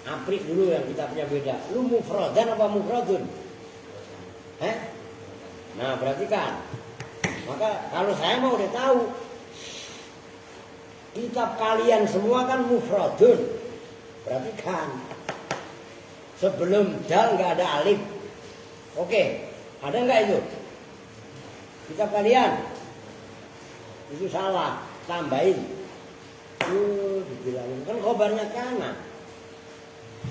Aprik dulu yang kita punya beda. Lu mufradan apa mufradun? Nah, perhatikan. Maka kalau saya mau udah tahu kitab kalian semua kan mufradun. Perhatikan. Sebelum dal nggak ada alif. Oke, ada nggak itu? Kitab kalian itu salah, tambahin. Dibilangin kan khobarnya kanan.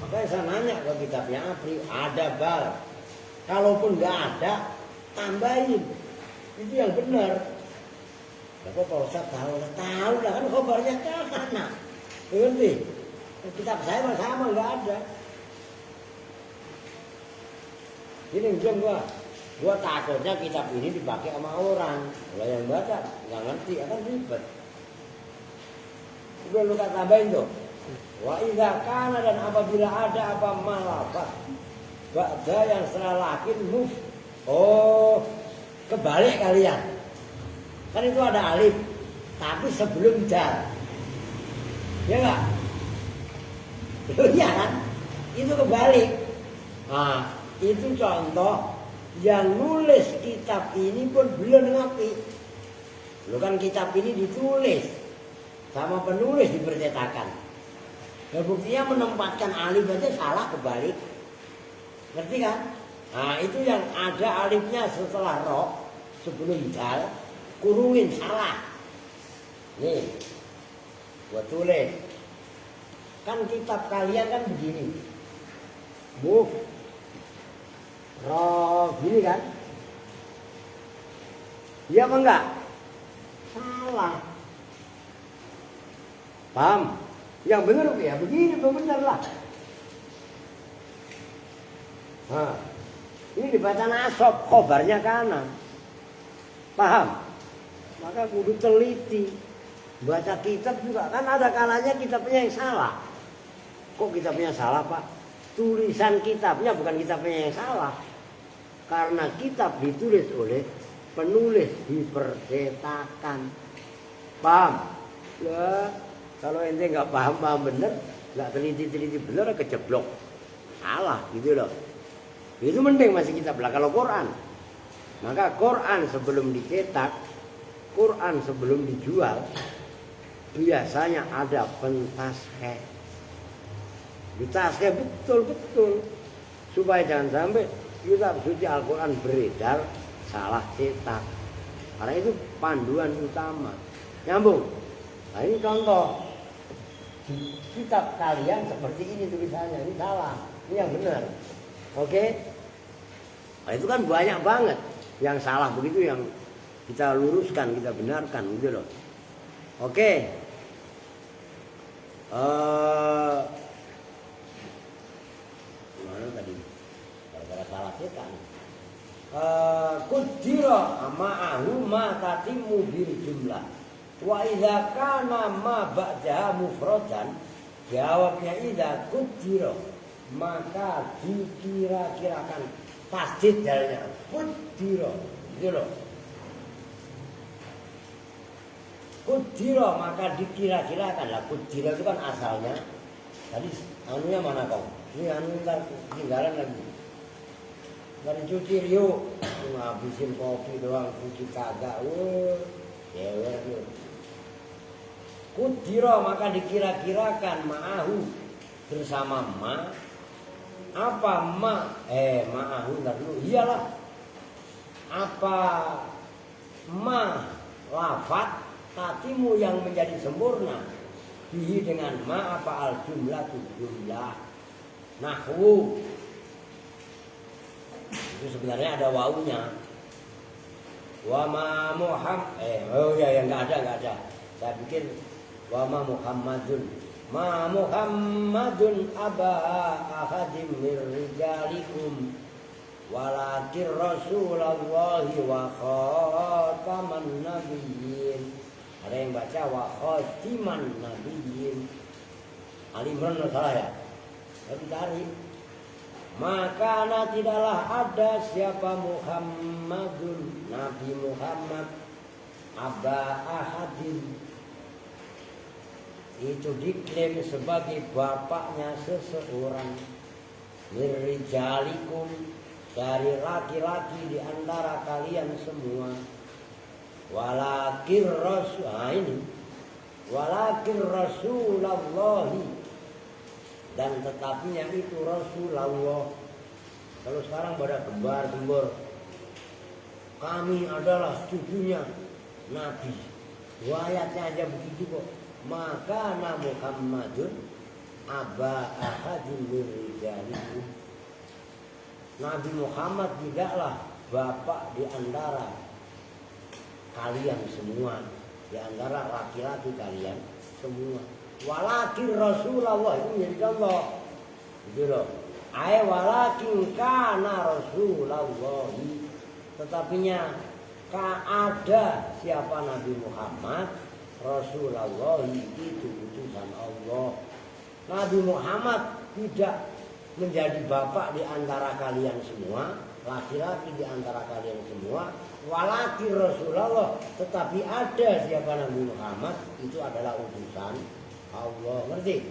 Makanya saya nanya ke kitabnya Apri, ada bal. Kalaupun nggak ada, tambahin. Itu yang benar. Bapak Pak Ustaz tahu lah kan khobarnya kanan. Ngerti? Kitab saya sama nggak ada. Ini gua takutnya kitab ini dipakai sama orang. Kalau yang baca nggak ngerti, akan ribet. Udah lu kata tambahin tuh. Wa idza kana dan apabila ada apa malafat ba'da yang setelah lakin muf. Oh, kebalik kalian. Kan itu ada alif, tapi sebelum dal. Ya enggak? Iya kan? Itu kebalik. Nah, itu contoh yang nulis kitab ini pun belum ngerti. Lu kan kitab ini ditulis sama penulis dipercetakan. Nah, buktinya menempatkan alif aja salah kebalik. Ngerti kan? Nah, itu yang ada alifnya setelah ro sebelum dal, kurungin salah. Nih, gua tulis. Kan kitab kalian kan begini. Muf ro gini kan? Iya apa enggak? Salah. Paham? Yang benar ya begini, benar lah. Nah, ini dibaca nasab, khobarnya kanan. Paham? Maka kudu teliti. Baca kitab juga kan ada kalanya kitabnya yang salah. Kok kitabnya salah, Pak? Tulisan kitabnya bukan kitabnya yang salah. Karena kitab ditulis oleh penulis dipercetakan. Paham? Lah, kalau ente nggak paham bener, nggak teliti bener, kejeblok. Salah gitu loh. Itu mending masih kitab lah. Kalau Quran, maka Quran sebelum dicetak, Quran sebelum dijual, biasanya ada pentasheh. Ditasheh betul-betul supaya jangan sampai kitab suci Al-Quran beredar salah cetak. Karena itu panduan utama. Nyambung. Nah ini contoh. Di kitab kalian seperti ini tulisannya, ini salah, ini yang benar. Oke? Nah, itu kan banyak banget yang salah begitu, yang kita luruskan, kita benarkan gitu loh. Oke. Gimana tadi? Gara-gara salah setan. Kudira ma'ahu ma tatimu bil jumlah. Wa idza kana ma ba'daha mufradan, jawabnya idza kudira, maka dikira-kirakan. Tasdid dalnya kudira, gitu loh. Kudira maka dikira-kirakan. Lah kudira itu kan asalnya. Tadi anunya mana kau? Ini anu ntar tinggalan lagi. Dari cuci yuk, ngabisin kopi doang, cuci kagak. Cewek tuh. Kudira maka dikira-kirakan ma'ahu bersama ma. Apa ma? Ma'ahu ntar dulu. Iyalah. Apa ma lafat tatimu yang menjadi sempurna bihi dengan ma apa al jumlah tu jumlah nahwu itu sebenarnya ada wawunya. Wa ma Muhammad yang enggak ada. Saya bikin wa ma Muhammadun ma Muhammadun aba ahadim mir rijalikum walakin Rasulullahi wa khataman nabiyyin. Ada yang baca wa khatiman nabiyyin. Ali Imran salah ya? Tapi cari. Maka tidaklah ada siapa Muhammadun, Nabi Muhammad, aba ahadin, itu diklaim sebagai bapaknya seseorang, mirrijalikum, dari laki-laki di antara kalian semua. Walakin Rasul, ini walakin Rasulullahi, dan tetapinya itu Rasulullah. Kalau sekarang pada gembar-gembor, kami adalah cucunya Nabi. Ayatnya aja begitu kok. Maka Muhammadun aba ahadin min rijalikum. Nabi Muhammad tidaklah bapak di antara kalian semua, di antara laki-laki kalian semua. Walakin Rasulullah, itu menjadi contoh, gitu loh. Walakin kana Rasulullah, tetapinya ada siapa Nabi Muhammad, Rasulullah itu utusan Allah. Nabi Muhammad tidak menjadi bapak di antara kalian semua, laki-laki di antara kalian semua. Walakin Rasulullah, tetapi ada siapa Nabi Muhammad, itu adalah utusan Allah. Ngerti?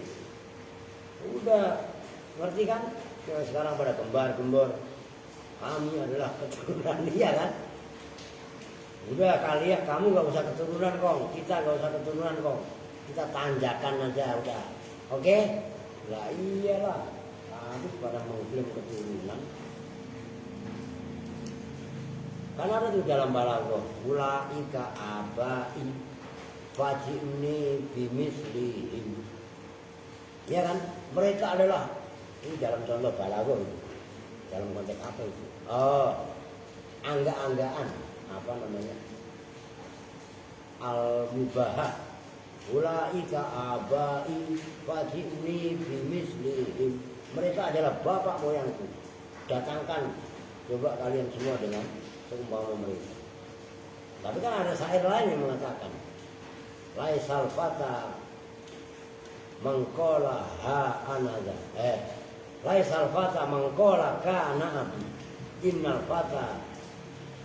Udah ngerti kan? Yang sekarang pada gembar-gembor, kami adalah keturunan dia kan? Udah kalian, kamu gak usah keturunan kong, kita gak usah keturunan kong, kita tanjakan aja udah. Oke? Lah iyalah, habis pada mengklaim keturunan. Karena ada tuh dalam balaghah, ulaika abai fajini bimislihim. Ya kan? Mereka adalah, ini dalam contoh balaghah itu. Dalam konteks apa itu? Angga-anggaan, apa namanya? Al-mubahah. Ulaika abai fajini bimislihim. Mereka adalah bapak moyangku. Datangkan coba kalian semua dengan seumpama mereka. Tapi kan ada syair lain yang mengatakan, laisal fata mangkola ha anaza. Laisal fata mangkola ka na'abi, innal fata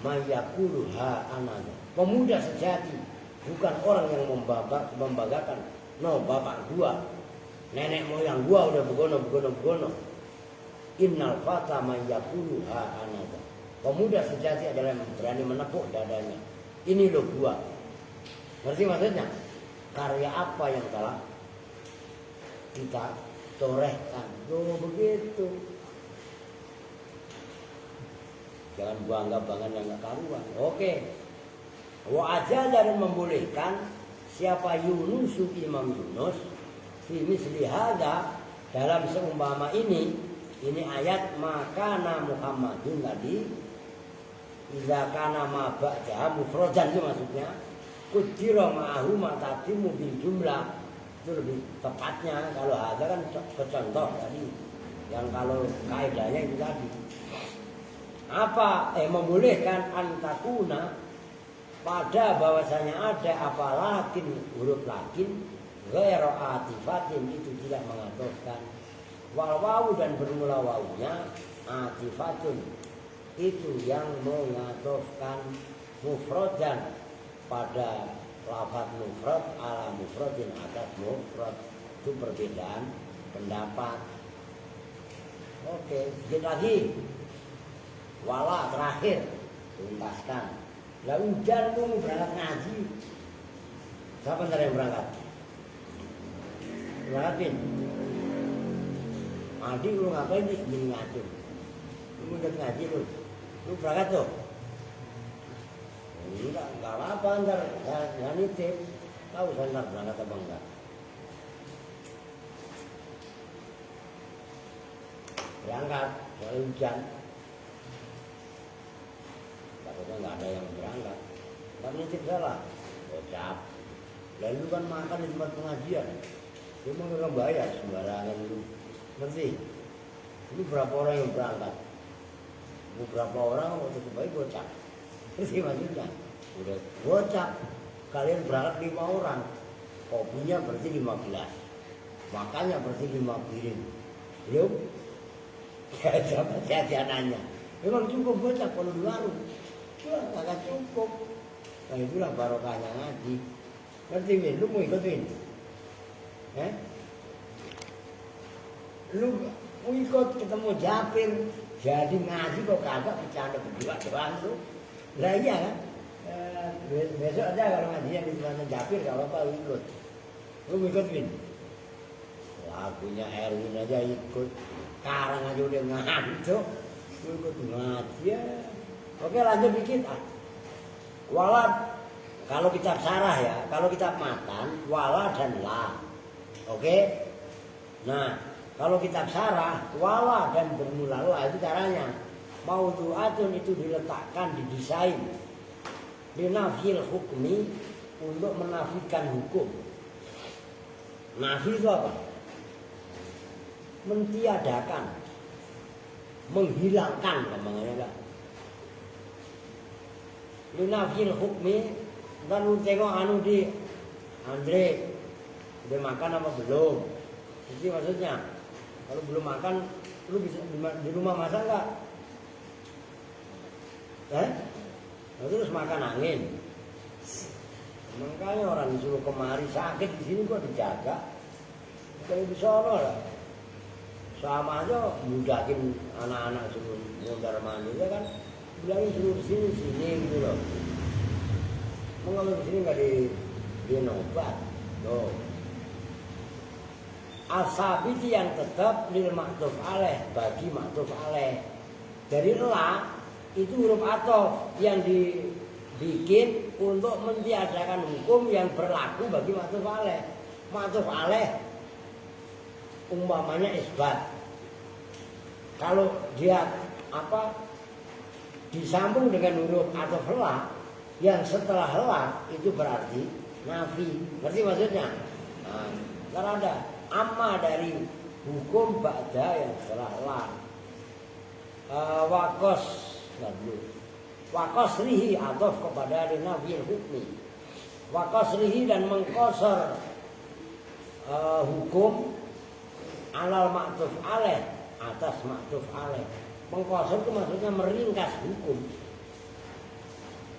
mayakulu ha anaza. Pemuda sejati bukan orang yang membanggakan, no bapak gua, nenek moyang gua udah begono. Innal fata mayakulu ha anaza. Pemuda sejati adalah yang berani menepuk dadanya. Ini loh gua. Ngerti maksudnya? Karya apa yang telah kita torehkan. Loh begitu. Jangan bangga-bangga yang gak karuan. Oke. Wa aja dan membolehkan siapa Yunus Imam Yunus fi misli hadza dalam seumpama ini ayat makana Muhammadun tadi idza kana ma ba'da mufradan itu maksudnya kudira ma'ahu ma tatimu bil jumlah itu lebih tepatnya. Kalau ada kan contoh tadi yang kalau kaidahnya itu tadi apa membolehkan antakuna pada bahwasanya ada apa lakin huruf lakin ghairu atifatin itu tidak mengatofkan wawu dan bermula wawunya atifatun itu yang mengatofkan mufradan pada lafaz mufrad ala mufradin atas mufrad. Itu perbedaan pendapat. Oke, sedikit lagi wala terakhir tuntaskan. Lah hujan tuh berangkat ngaji. Siapa ntar yang berangkat? Berangkatin. Adik lu ngapain nih gini ngaji? Lu udah ngaji lu. Lu berangkat tuh. Enggak apa-apa ntar ya nitip. Tahu saya ntar berangkat apa enggak. Berangkat, soal hujan. Takutnya nggak ada yang berangkat. Ntar nitip salah. Bocap. Lalu kan makan di tempat pengajian. Dia mau nggak bayar sembarangan itu. Ngerti? Ini berapa orang yang berangkat? Beberapa orang waktu terbaik bocap. Ngerti maksudnya? Udah bocap. Kalian berangkat 5 orang. Kopinya berarti 5 gelas. Makannya berarti 5 piring. Belum? Ya siapa saja nanya. Memang cukup bocap kalau di warung. Wah, kagak cukup. Nah itulah barokahnya ngaji. Ngerti Min? Lu mau ikut Min? Lu mau ikut ketemu Japir. Jadi ngaji kok kagak bercanda berdua doang lu. Lah iya kan? Besok aja kalau ngajinya di tempat Japir kalau apa ikut. Lu mau ikut Min? Lagunya Erwin aja ikut. Sekarang aja udah ngantuk. Lu ikut ngaji ya. Oke lanjut dikit. Walad kalau kitab sarah ya, kalau kitab matan wala dan la. Oke. Nah, kalau kitab sarah wala dan bermula la itu caranya. Maudu'atun itu diletakkan, didesain. Linafil hukmi untuk menafikan hukum. Nafi itu apa? Mentiadakan, menghilangkan namanya kan. Linafil hukmi dan lu tengok anu di Andre udah makan apa belum? Jadi maksudnya kalau belum makan lu bisa di rumah masak nggak? Nah, terus makan angin. Makanya orang disuruh kemari sakit di sini kok dijaga. Kalau di sono lah. Sama aja mudahin anak-anak suruh mondar mandir ya kan. Bilangin suruh sini gitu loh. Kalau di sini nggak di nobat, loh. Asabiti yang tetap lil maktuf alaih bagi maktuf alaih. Dari la itu huruf atof yang dibikin untuk mentiadakan hukum yang berlaku bagi maktuf alaih. Maktuf alaih umpamanya isbat. Kalau dia disambung dengan huruf atau hela yang setelah hela itu berarti nafi. Berarti maksudnya karena ada amma dari hukum ba'da yang setelah la. Wakosrihi atau kepada nafil hukmi. Wakosrihi dan mengkosor hukum alal maktuf alaih atas maktuf alaih. Mengkosor itu maksudnya meringkas hukum.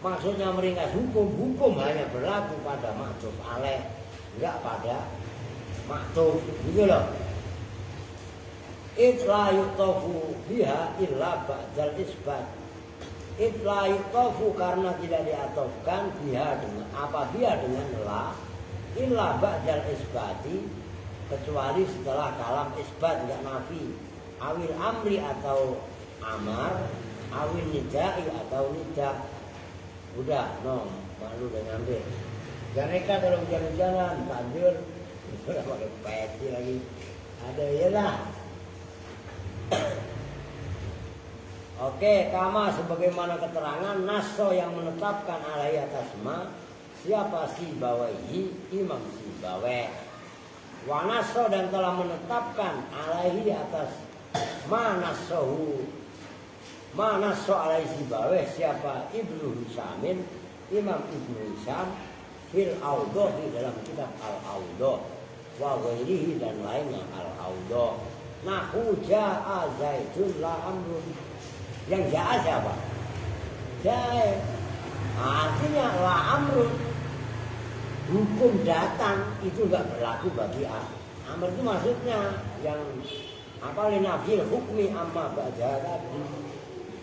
Maksudnya meringkas hukum hanya berlaku pada maktuf alaih, enggak pada maktuf. Gitu loh. Itla yutofu biha illa ba'dal isbat. Itla yutofu karena tidak diatofkan biha dengan dengan la illa ba'dal isbati kecuali setelah kalam isbat enggak nafi. Awil amri atau amar, awil nidai atau nida. Udah, malu udah ngambil. Jangan nekat kalau hujan-hujanan, banjir, udah pakai peci lagi. Ada ya lah. Oke, kama sebagaimana keterangan naso yang menetapkan alaihi atas ma siapa si bawaihi Imam si bawe. Wa naso dan telah menetapkan alaihi atas ma nasohu ma naso alaihi si bawe siapa Ibnu Hisamin Imam Ibnu Hisam fil Audho di dalam kitab Al Audho wa ghairihi dan lainnya Al Audho. Nahu ja'a Zaidun la amrun. Yang ja'a siapa? Zaid. Artinya la amrun, hukum datang itu enggak berlaku bagi A. Amr itu maksudnya yang apa linafil hukmi amma ba'da tadi.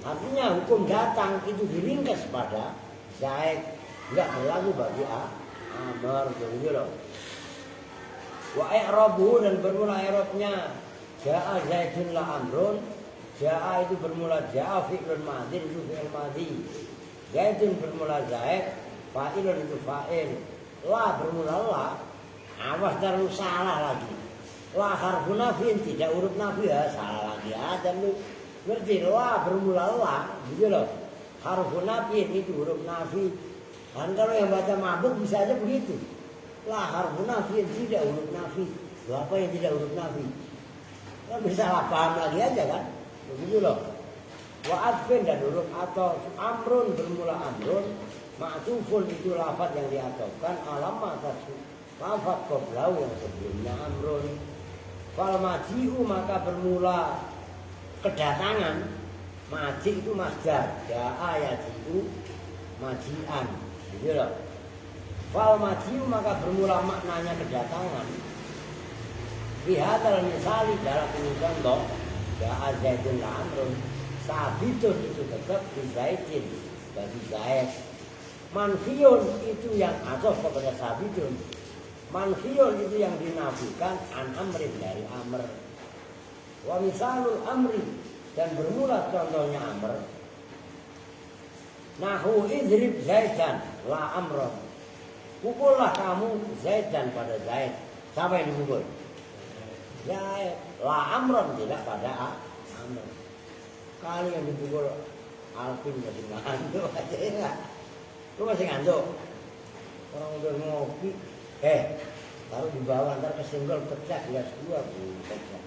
Artinya hukum datang itu diringkas pada Zaid, enggak berlaku bagi A. Amr begitu loh. Wa i'rabuhu dan bermula i'rabnya ja'a Zaidun la amrun. Ja'a itu bermula ja'a fi'lun madin itu fi'il madhi. Zaidun bermula Zaid, fa'ilun itu fa'il. La bermula la, awas dan lu salah lagi. La harfu nafin tidak huruf nafi ya, salah lagi ada lu. Ngerti la bermula la, gitu loh. Harfu nafin itu huruf nafi. Dan kalau yang baca mabuk bisa aja begitu. La harfu nafin tidak huruf nafi. Loh, apa yang tidak huruf nafi? Kan bisa salah paham lagi aja kan? Begitu loh. Wa adfin dan huruf atau amrun bermula amrun, ma'tufun itu lafaz yang diatofkan alam atas lafaz qablahu yang sebelumnya amrun. Fal maji'u maka bermula kedatangan. Maji itu masdar, ja'a yaji'u maji'an. Gitu loh. Fal maji'u maka bermula maknanya kedatangan. Bihadal misali dalam ini contoh ja'a Zaidun la amrun, sabitun itu tetap di Zaidin bagi Zaid. Manfiyun itu yang atof kepada sabitun. Manfiyun itu yang dinafikan an amrin dari amr. Wa misalul amri dan bermula contohnya amr. Nahu idrib Zaidan la amron. Pukullah kamu Zaidan pada Zaid. Siapa yang dipukul? Zaid. La amron tidak pada amr. Kali yang dipukul Alvin masih ngantuk aja ya. Lu masih ngantuk? Orang udah ngopi. Taruh di bawah ntar kesenggol pecah gelas dua pecah.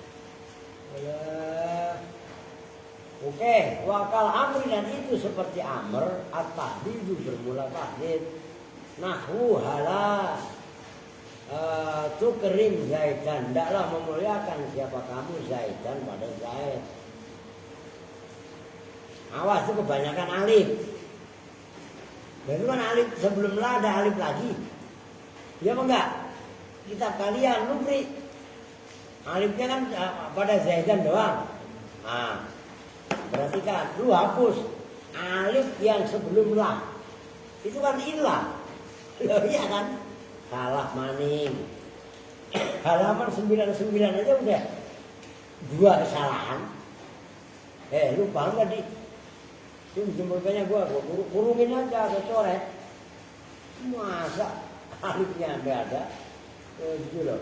Oke, wakal amri dan itu seperti amr at-tahdidu bermula tahdid. Nahwu hala tukrim Zaidan, tidaklah memuliakan siapa kamu Zaidan pada Zaid. Awas itu kebanyakan alif. Dan itu kan alif sebelum la ada alif lagi. Ya apa enggak? Kitab kalian Lubri alifnya kan pada Zaidan doang. Nah, perhatikan, lu hapus alif yang sebelum la. Itu kan ilah. Loh iya kan? Salah maning. Halaman 99 aja udah 2 kesalahan. Lu paham gak di? Itu jempolnya gua kurungin aja ke coret. Masa alifnya sampai ada? Gitu loh.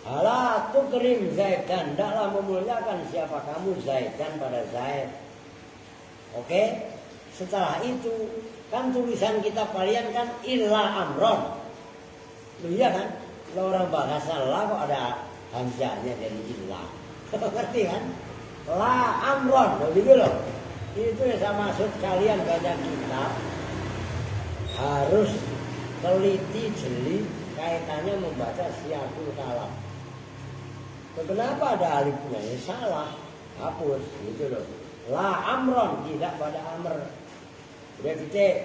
Hala tukrim Zaidan, tidaklah memuliakan siapa kamu Zaidan pada Zaid. Oke? Setelah itu kan tulisan kita kalian kan illa amron. Loh iya kan? Kalau orang bahasa la kok ada hamzahnya dari illa. Ngerti kan? La amron, loh gitu loh. Itu ya sama maksud kalian baca kitab harus teliti jeli kaitannya membaca siyaqul kalam. Kenapa ada alifnya? Ya salah, hapus gitu loh. La amron tidak pada amr. Udah titik.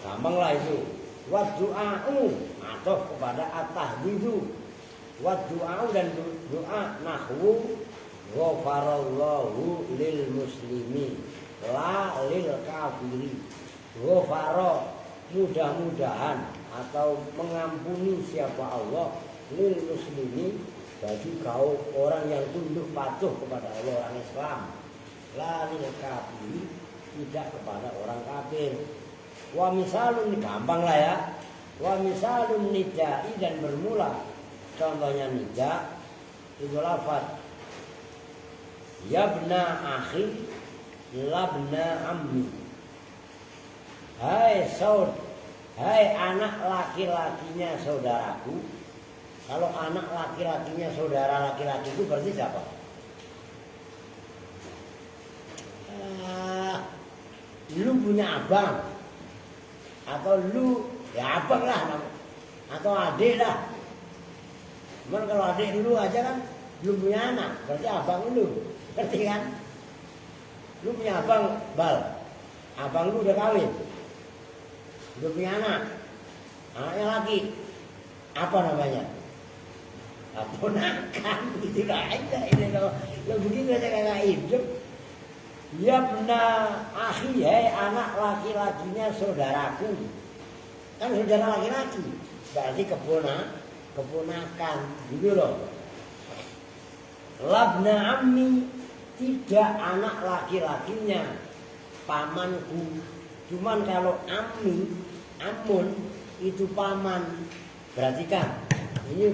Gampang lah itu. Wa du'a'u atof kepada at-tahdidu. Wa du'a'u dan doa nahwu ghafarallahu lil muslimi la lil kafiri. Ghafara mudah-mudahan atau mengampuni siapa Allah lil muslimi bagi kaum orang yang tunduk patuh kepada Allah orang Islam. La lil kafiri tidak kepada orang kafir. Wa misalun, gampang lah ya. Wa misalun nidai, dan bermula contohnya nida itu lafaz ya bna akhi labna ammi. Hai anak laki-lakinya saudaraku. Kalau anak laki-lakinya saudara laki-laki itu berarti siapa? Lu punya abang, atau lu ya abang lah, atau adik lah. Cuman kalau adik lu aja kan belum punya anak, berarti abang lu, ngerti kan? Lu punya abang, Bal, abang lu udah kawin, udah punya anak, anaknya laki, apa namanya? Ponakan, gitu lah aja ini lo begini aja kayak hidup. Ya benar, akhi, anak laki-lakinya saudaraku. Kan saudara laki-laki, berarti keponakan, gitu loh. Labna ammi, tidak anak laki-lakinya pamanku. Cuman kalau amun itu paman, berarti kan ini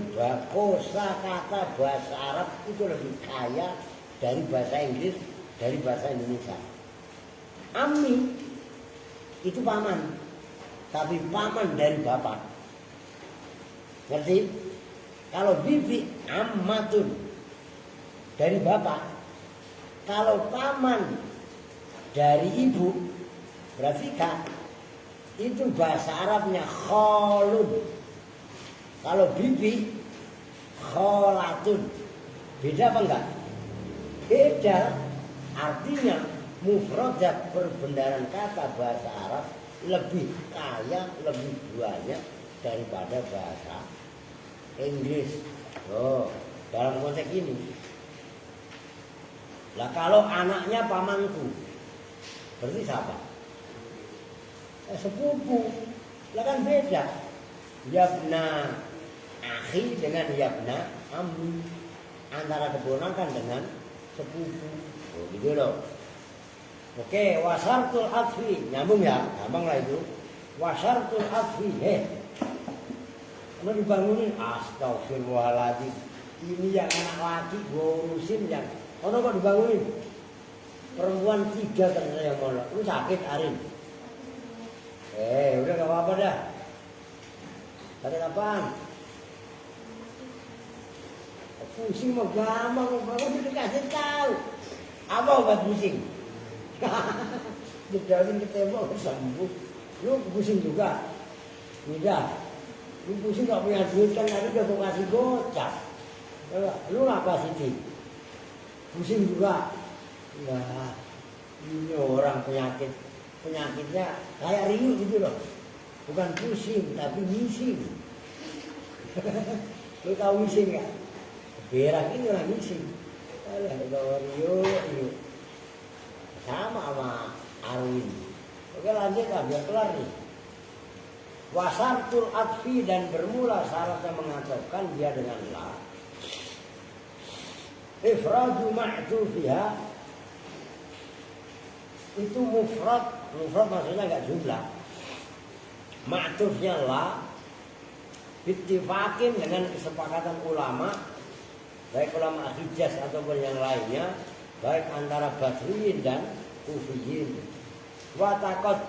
kosa kata bahasa Arab itu lebih kaya dari bahasa Inggris, dari bahasa Indonesia. Ammi itu paman, tapi paman dari bapak. Ngerti? Kalau bibi ammatun dari bapak. Kalau paman dari ibu, berarti kak. Itu bahasa Arabnya kholun. Kalau bibi kholatun. Beda apa enggak? Beda. Artinya mufradat perbendaharaan kata bahasa Arab lebih kaya, lebih banyak daripada bahasa Inggris. Oh, dalam konteks ini. Lah kalau anaknya pamanku, berarti siapa? Sepupu. Lah kan beda. Yabna akhi dengan yabna ammi, antara keponakan dengan sepupu. Oh, gitu loh. Oke, wasartul atfi, nyambung ya, gampang lah itu. Wasartul atfi, Kamu dibangunin, astagfirullahaladzim. Ini yang anak laki gue urusin yang, kok dibangunin? Perempuan 3 ternyata yang mau, lu sakit Arin? Udah gak apa-apa dah. Sakit apaan? Pusing mah gampang, kamu dikasih tahu. Apa obat pusing? Didarin ke tembok sembuh. Lu pusing juga? Tidak. Lu pusing gak punya duit kan tadi udah mau kasih gocap. Lu apa sih? Pusing juga? Nah, ini orang penyakitnya kayak riuk gitu loh. Bukan pusing tapi ngising. Lu tahu ngising gak? Berak ini lah ngising. Alah, kalau riuk. Sama Arwin. Oke, lanjut lah biar kelar nih. Wasartul atfi, dan bermula syaratnya mengatakan dia dengan la. Ifradu ma'tufiha, itu mufrad maksudnya enggak jumlah. Ma'tufnya la, bittifakin, dengan kesepakatan ulama, baik ulama Hijaz ataupun yang lainnya, baik antara Basriyin dan Kufiyin. Watakot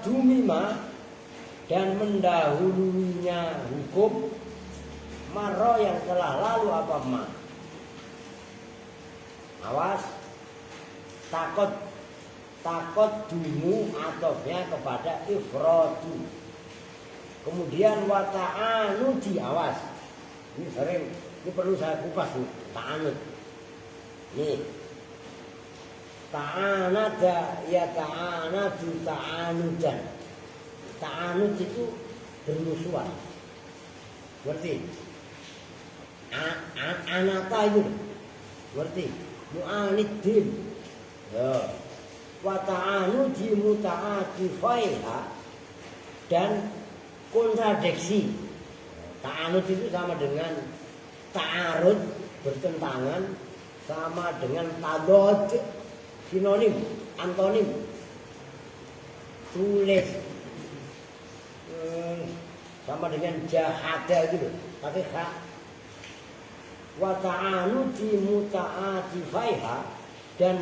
dumima, dan mendahulunya hukum maro yang telah lalu apa ma. Awas, takot dumu atofnya kepada ifradu. Kemudian wata'anudi, awas. Ini sering, ini perlu saya kupas nih, ta'anud. Nih, ta'anada ya ta'anadu ta'anudan. Ta'anud itu bermusuhan. Berarti anata itu berarti mu'aniddin. Ya. Wa ta'anudi muta'atifaiha, dan kontradiksi. Ta'anud itu sama dengan ta'arud, bertentangan, sama dengan tadod, sinonim, antonim. Tulis sama dengan jahada gitu, pakai hak. Wa ta'anuti muta'atifaiha, dan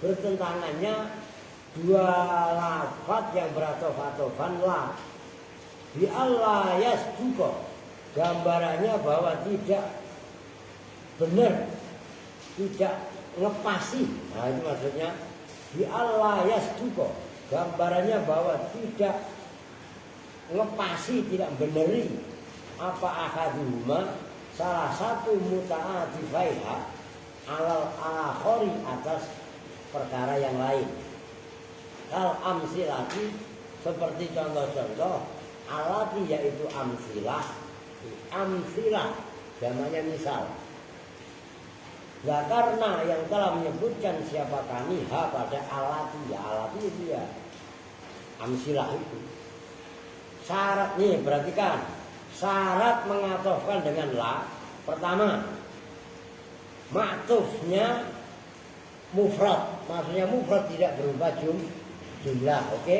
bertentangannya dua lafaz yang beratof-atofan la. Bi Allah yasduqa, gambarannya bahwa tidak benar, tidak ngepasi. Nah itu maksudnya bi Allah yasduqa, gambarannya bahwa tidak ngepasi, tidak beneri apa akaduhuma, salah satu muta'atifaiha alal akhori, atas perkara yang lain. Kal amsilati, seperti contoh-contoh, alati yaitu amsilah, amsilah namanya misal. Karena yang telah menyebutkan siapa kami ha pada alati, ya alati itu ya amsilah itu. Syarat nih, perhatikan, syarat mengatofkan dengan la. Pertama, maktufnya mufrad, maksudnya mufrad tidak berubah jumlah, oke?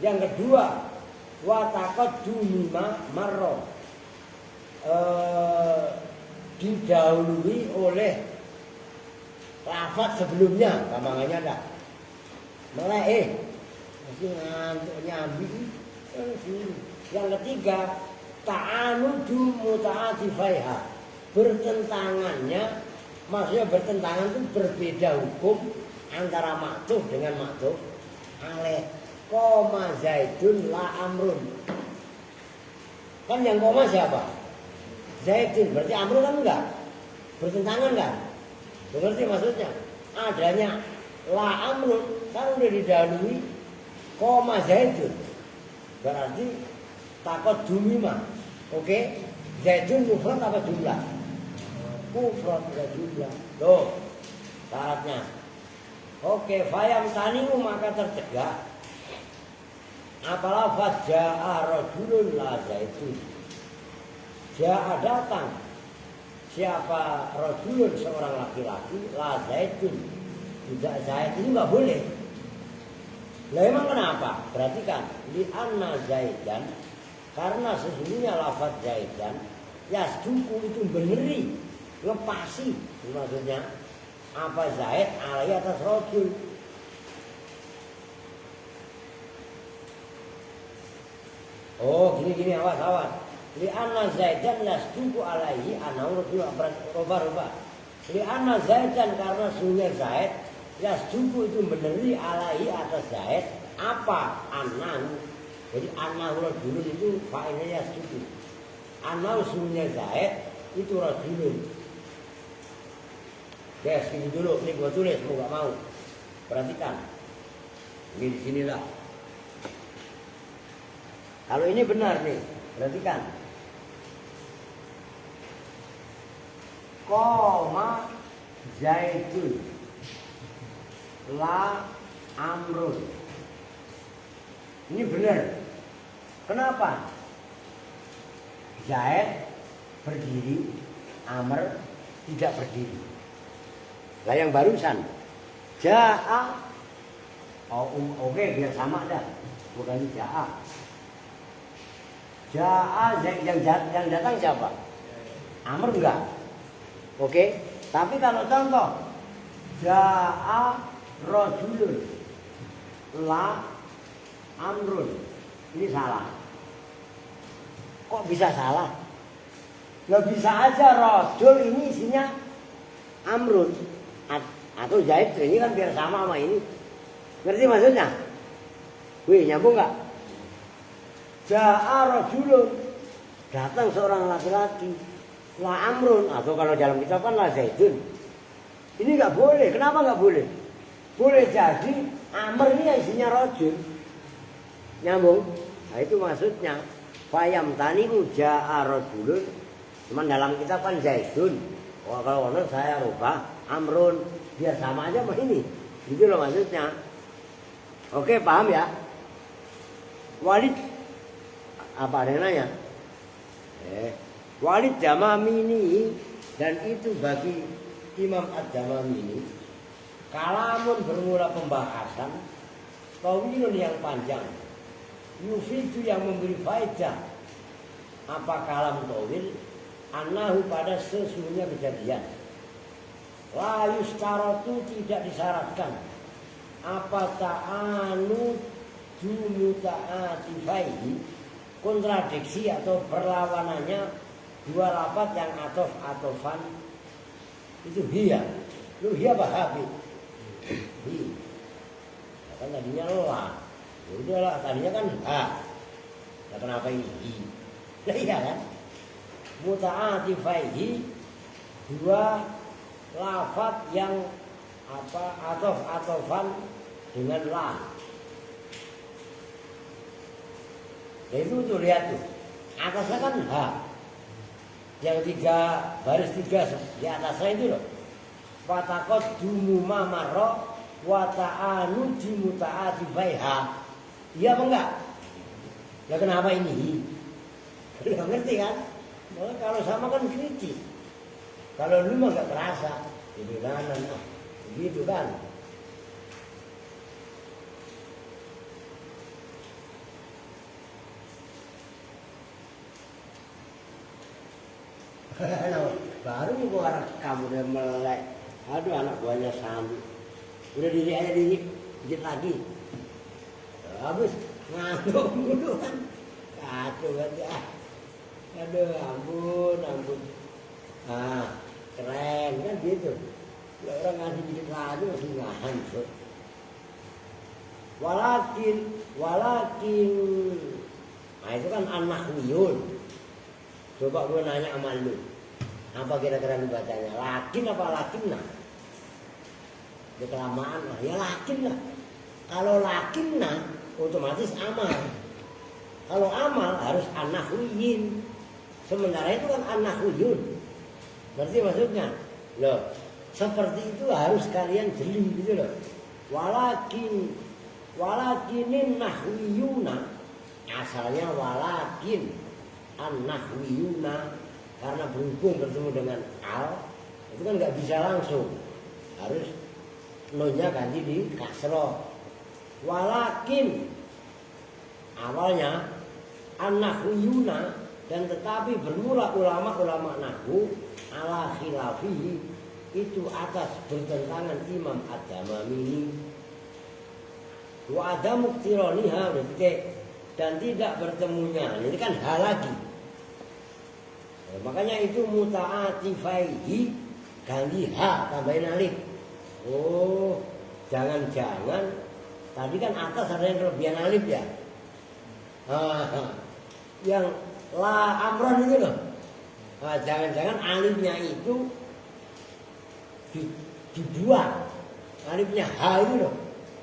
Yang kedua, wa taqaddumi marro, didahului oleh lafaz sebelumnya, gampangannya dah. Melek masih ngantuk nyambi. Yang ketiga, ta'anudu muta'atifaiha, bertentangannya, maksudnya bertentangan itu berbeda hukum antara maktuf dengan maktuf alaih. Koma Zaidun la Amrun, kan yang koma siapa? Zaidun, berarti Amrun kan enggak, bertentangan kan? Berarti maksudnya adanya la Amrun kan udah didahului koma Zaidun, berarti takut dumima. Oke, Zaidun mufrad apa jumlah? Mufrad ya jumlah. Tuh syaratnya. Oke, fayam tanimu, maka tercegah apa lafaz ja'a rajulun la Zaidun. Ja'a datang siapa rajulun, seorang laki-laki, la Zaidun, tidak Zaid, ini enggak boleh. Lah emang kenapa? Perhatikan, li anna Zaidan, karena sesungguhnya lafaz Zaidan yasduku itu beneri, ngepasi, maksudnya apa Zaid alai atas rajul. Oh gini awas. Li anna Zaidan yasduku alaihi anau roba. Li anna Zaidan, karena sesungguhnya Zaid yasduku itu beneri alaihi atas Zaid apa anan. Jadi anau rajulun itu fa'ilnya yasduku. Anau sesungguhnya Zaid itu rajulun. Guys, ini dulu, ini gua tulis, mau gak mau. Perhatikan. Ini di sinilah. Kalau ini benar nih, perhatikan. Koma Zaidun la Amrun. Ini benar. Kenapa? Zaid berdiri, Amr tidak berdiri. Lah yang barusan Ja'a, oke, biar sama dah, bukan Ja'a. Ja'a yang datang siapa? Amr enggak? Oke, tapi kalau contoh Ja'a rajulun la Amrun, ini salah. Kok bisa salah? Lah bisa aja rajul ini isinya Amrun atau Zaid, ini kan biar sama sama ini. Ngerti maksudnya? Wih, nyambung nggak? Ja'a rajulun, datang seorang laki-laki, la Amrun, atau kalau dalam kitab kan la Zaidun. Ini nggak boleh. Kenapa nggak boleh? Boleh jadi Amr ini isinya rajul. Nyambung? Nah itu maksudnya. Fayam tanimu ja'a rajulun, cuman dalam kitab kan Zaidun. Oh, kalau ono saya rubah Amrun, biar sama aja sama ini. Itu loh maksudnya. Oke, paham ya? Walid, apa ada yang nanya? Walid jama mini, dan itu bagi Imam Ad-Damami ini kalamun bermula pembahasan tawilun yang panjang, yufidu yang memberi faedah. Apa kalam tawil? Anahu pada sesungguhnya kejadian. La yustaratu tidak disyaratkan. Apa ta'anu jumuta'atifaihi, kontradiksi atau perlawanannya dua lafaz yang atof-atofan itu hiya. Lu hiya apa habi? Hi. Kan tadinya la. Ya udahlah, tadinya kan ha. Nah, kenapa ini hi? Nah, iya kan? Muta'atifaihi, dua lafaz yang atof-atofan dengan la. Ya itu tuh lihat tuh. Atasnya kan ha. Yang baris tiga di atasnya itu loh. Watakot dumuma marro wata'anu jimuta'atifaiha. Iya apa enggak? Ya kenapa ini? Lu ngerti kan? Nah, kalau sama kan kritis. Kalau lu mah gak terasa. Itu kan, begitu kan? Baru gua kamu udah melek. Aduh anak buahnya Sandi. Udah diri aja diri, dikit lagi. Habis ngantuk dulu kan. Kacau kan ya. Aduh ampun. Ah, keren kan gitu. Ya, orang ngasih dikit lagi masih ngantuk. Walakin. Nah itu kan an-nahwiyun. Coba gue nanya sama lu. Apa kira-kira lu bacanya? Lakin apa lakinna? Dia kelamaan lah. Ya lakinna. Kalau lakinna otomatis amal. Kalau amal harus an-nahwiyin. Sementara itu kan an-nahwiyun. Berarti maksudnya? Loh, seperti itu harus kalian jeli gitu loh. Walakinin nahwiyuna. Asalnya walakin an-nahwiyuna. Karena berhubung bertemu dengan al, itu kan nggak bisa langsung, harus nonya ganti di kasroh. Walakin awalnya an-nahwiyuna, dan tetapi bermula ulama-ulama nahwu ala khilafihi, itu atas bertentangan Imam Ad-Damami. Wa adamu qtiraniha, dan tidak bertemunya. Ini kan hal lagi. Makanya itu muta'atifaihi ganti ha tambahin alif. Oh, jangan-jangan tadi kan atas ada yang kelebihan alif ya. Yang la amron itu loh. Jangan-jangan alifnya itu dibuang. Alifnya ha itu loh.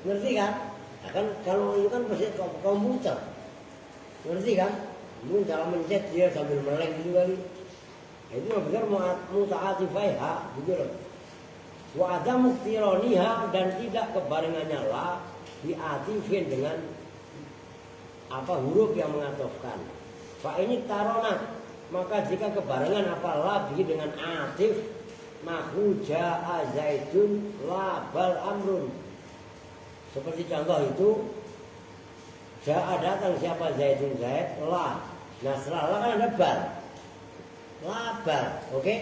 Ngerti kan? Nah, kan kalau itu kan pasti komputer. Ngerti kan? Mungkin cara mencet dia sambil meleng gitu kali. Itu benar muta'atifaiha gitu loh. Wa adamu qtiraniha, dan tidak kebarengannya la diatifin dengan apa huruf yang mengatofkan. Fa ini tarona, maka jika kebarengan apa la dengan atif, nahu jaa zaidun la bal amrun. Seperti contoh itu, jaa datang siapa zaidun zaid la. Nah setelah la kan ada bal. Labal, oke?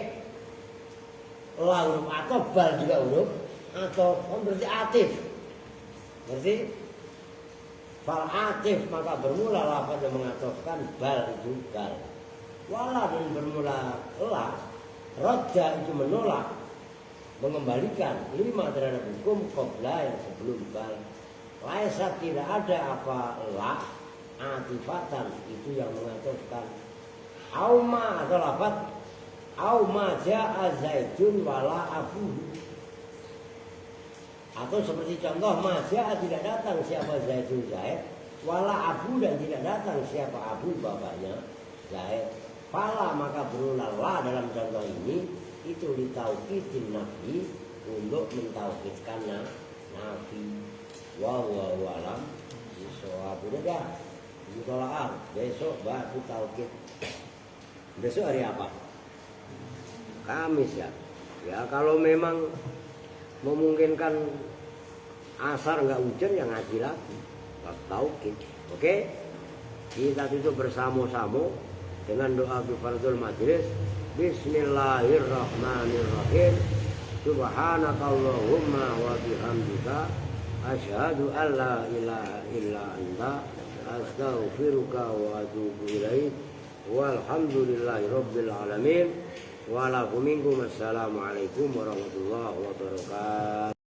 La huruf atau bal juga huruf atau berarti atif. Berarti fal atif, maka bermula lafaz yang mengatofkan bal itu bal. Wala dan bermula la, radda itu menolak, mengembalikan lima terhadap hukum qabla yang sebelum bal. Laisa tidak ada apa la atifatan itu yang mengatofkan. Auma atau lafaz auma jaa zaidun wala abu. Atau seperti contoh ma jaa tidak datang siapa zaidun zaid wala abu, dan tidak datang siapa abu bapaknya zaid. Fala maka berulang la dalam contoh ini itu ditauhidin nafi, untuk mentauhidkan nafi. Wa alam bisawab. Udah dah. Ditolak besok baru tauhid. Besok hari apa? Kamis ya. Ya kalau memang memungkinkan asar nggak hujan ya ngaji lagi. Tauhid. Oke? Kita tutup bersama-sama dengan doa kifaratul majlis. Bismillahirrahmanirrahim. Subhanakallahumma wa bihamdika asyhadu an la ilaha illa anta astaghfiruka wa atubu ilaik. Walhamdulillahi rabbil alamin. Wa lakum minkum assalamualaikum warahmatullahi wabarakatuh.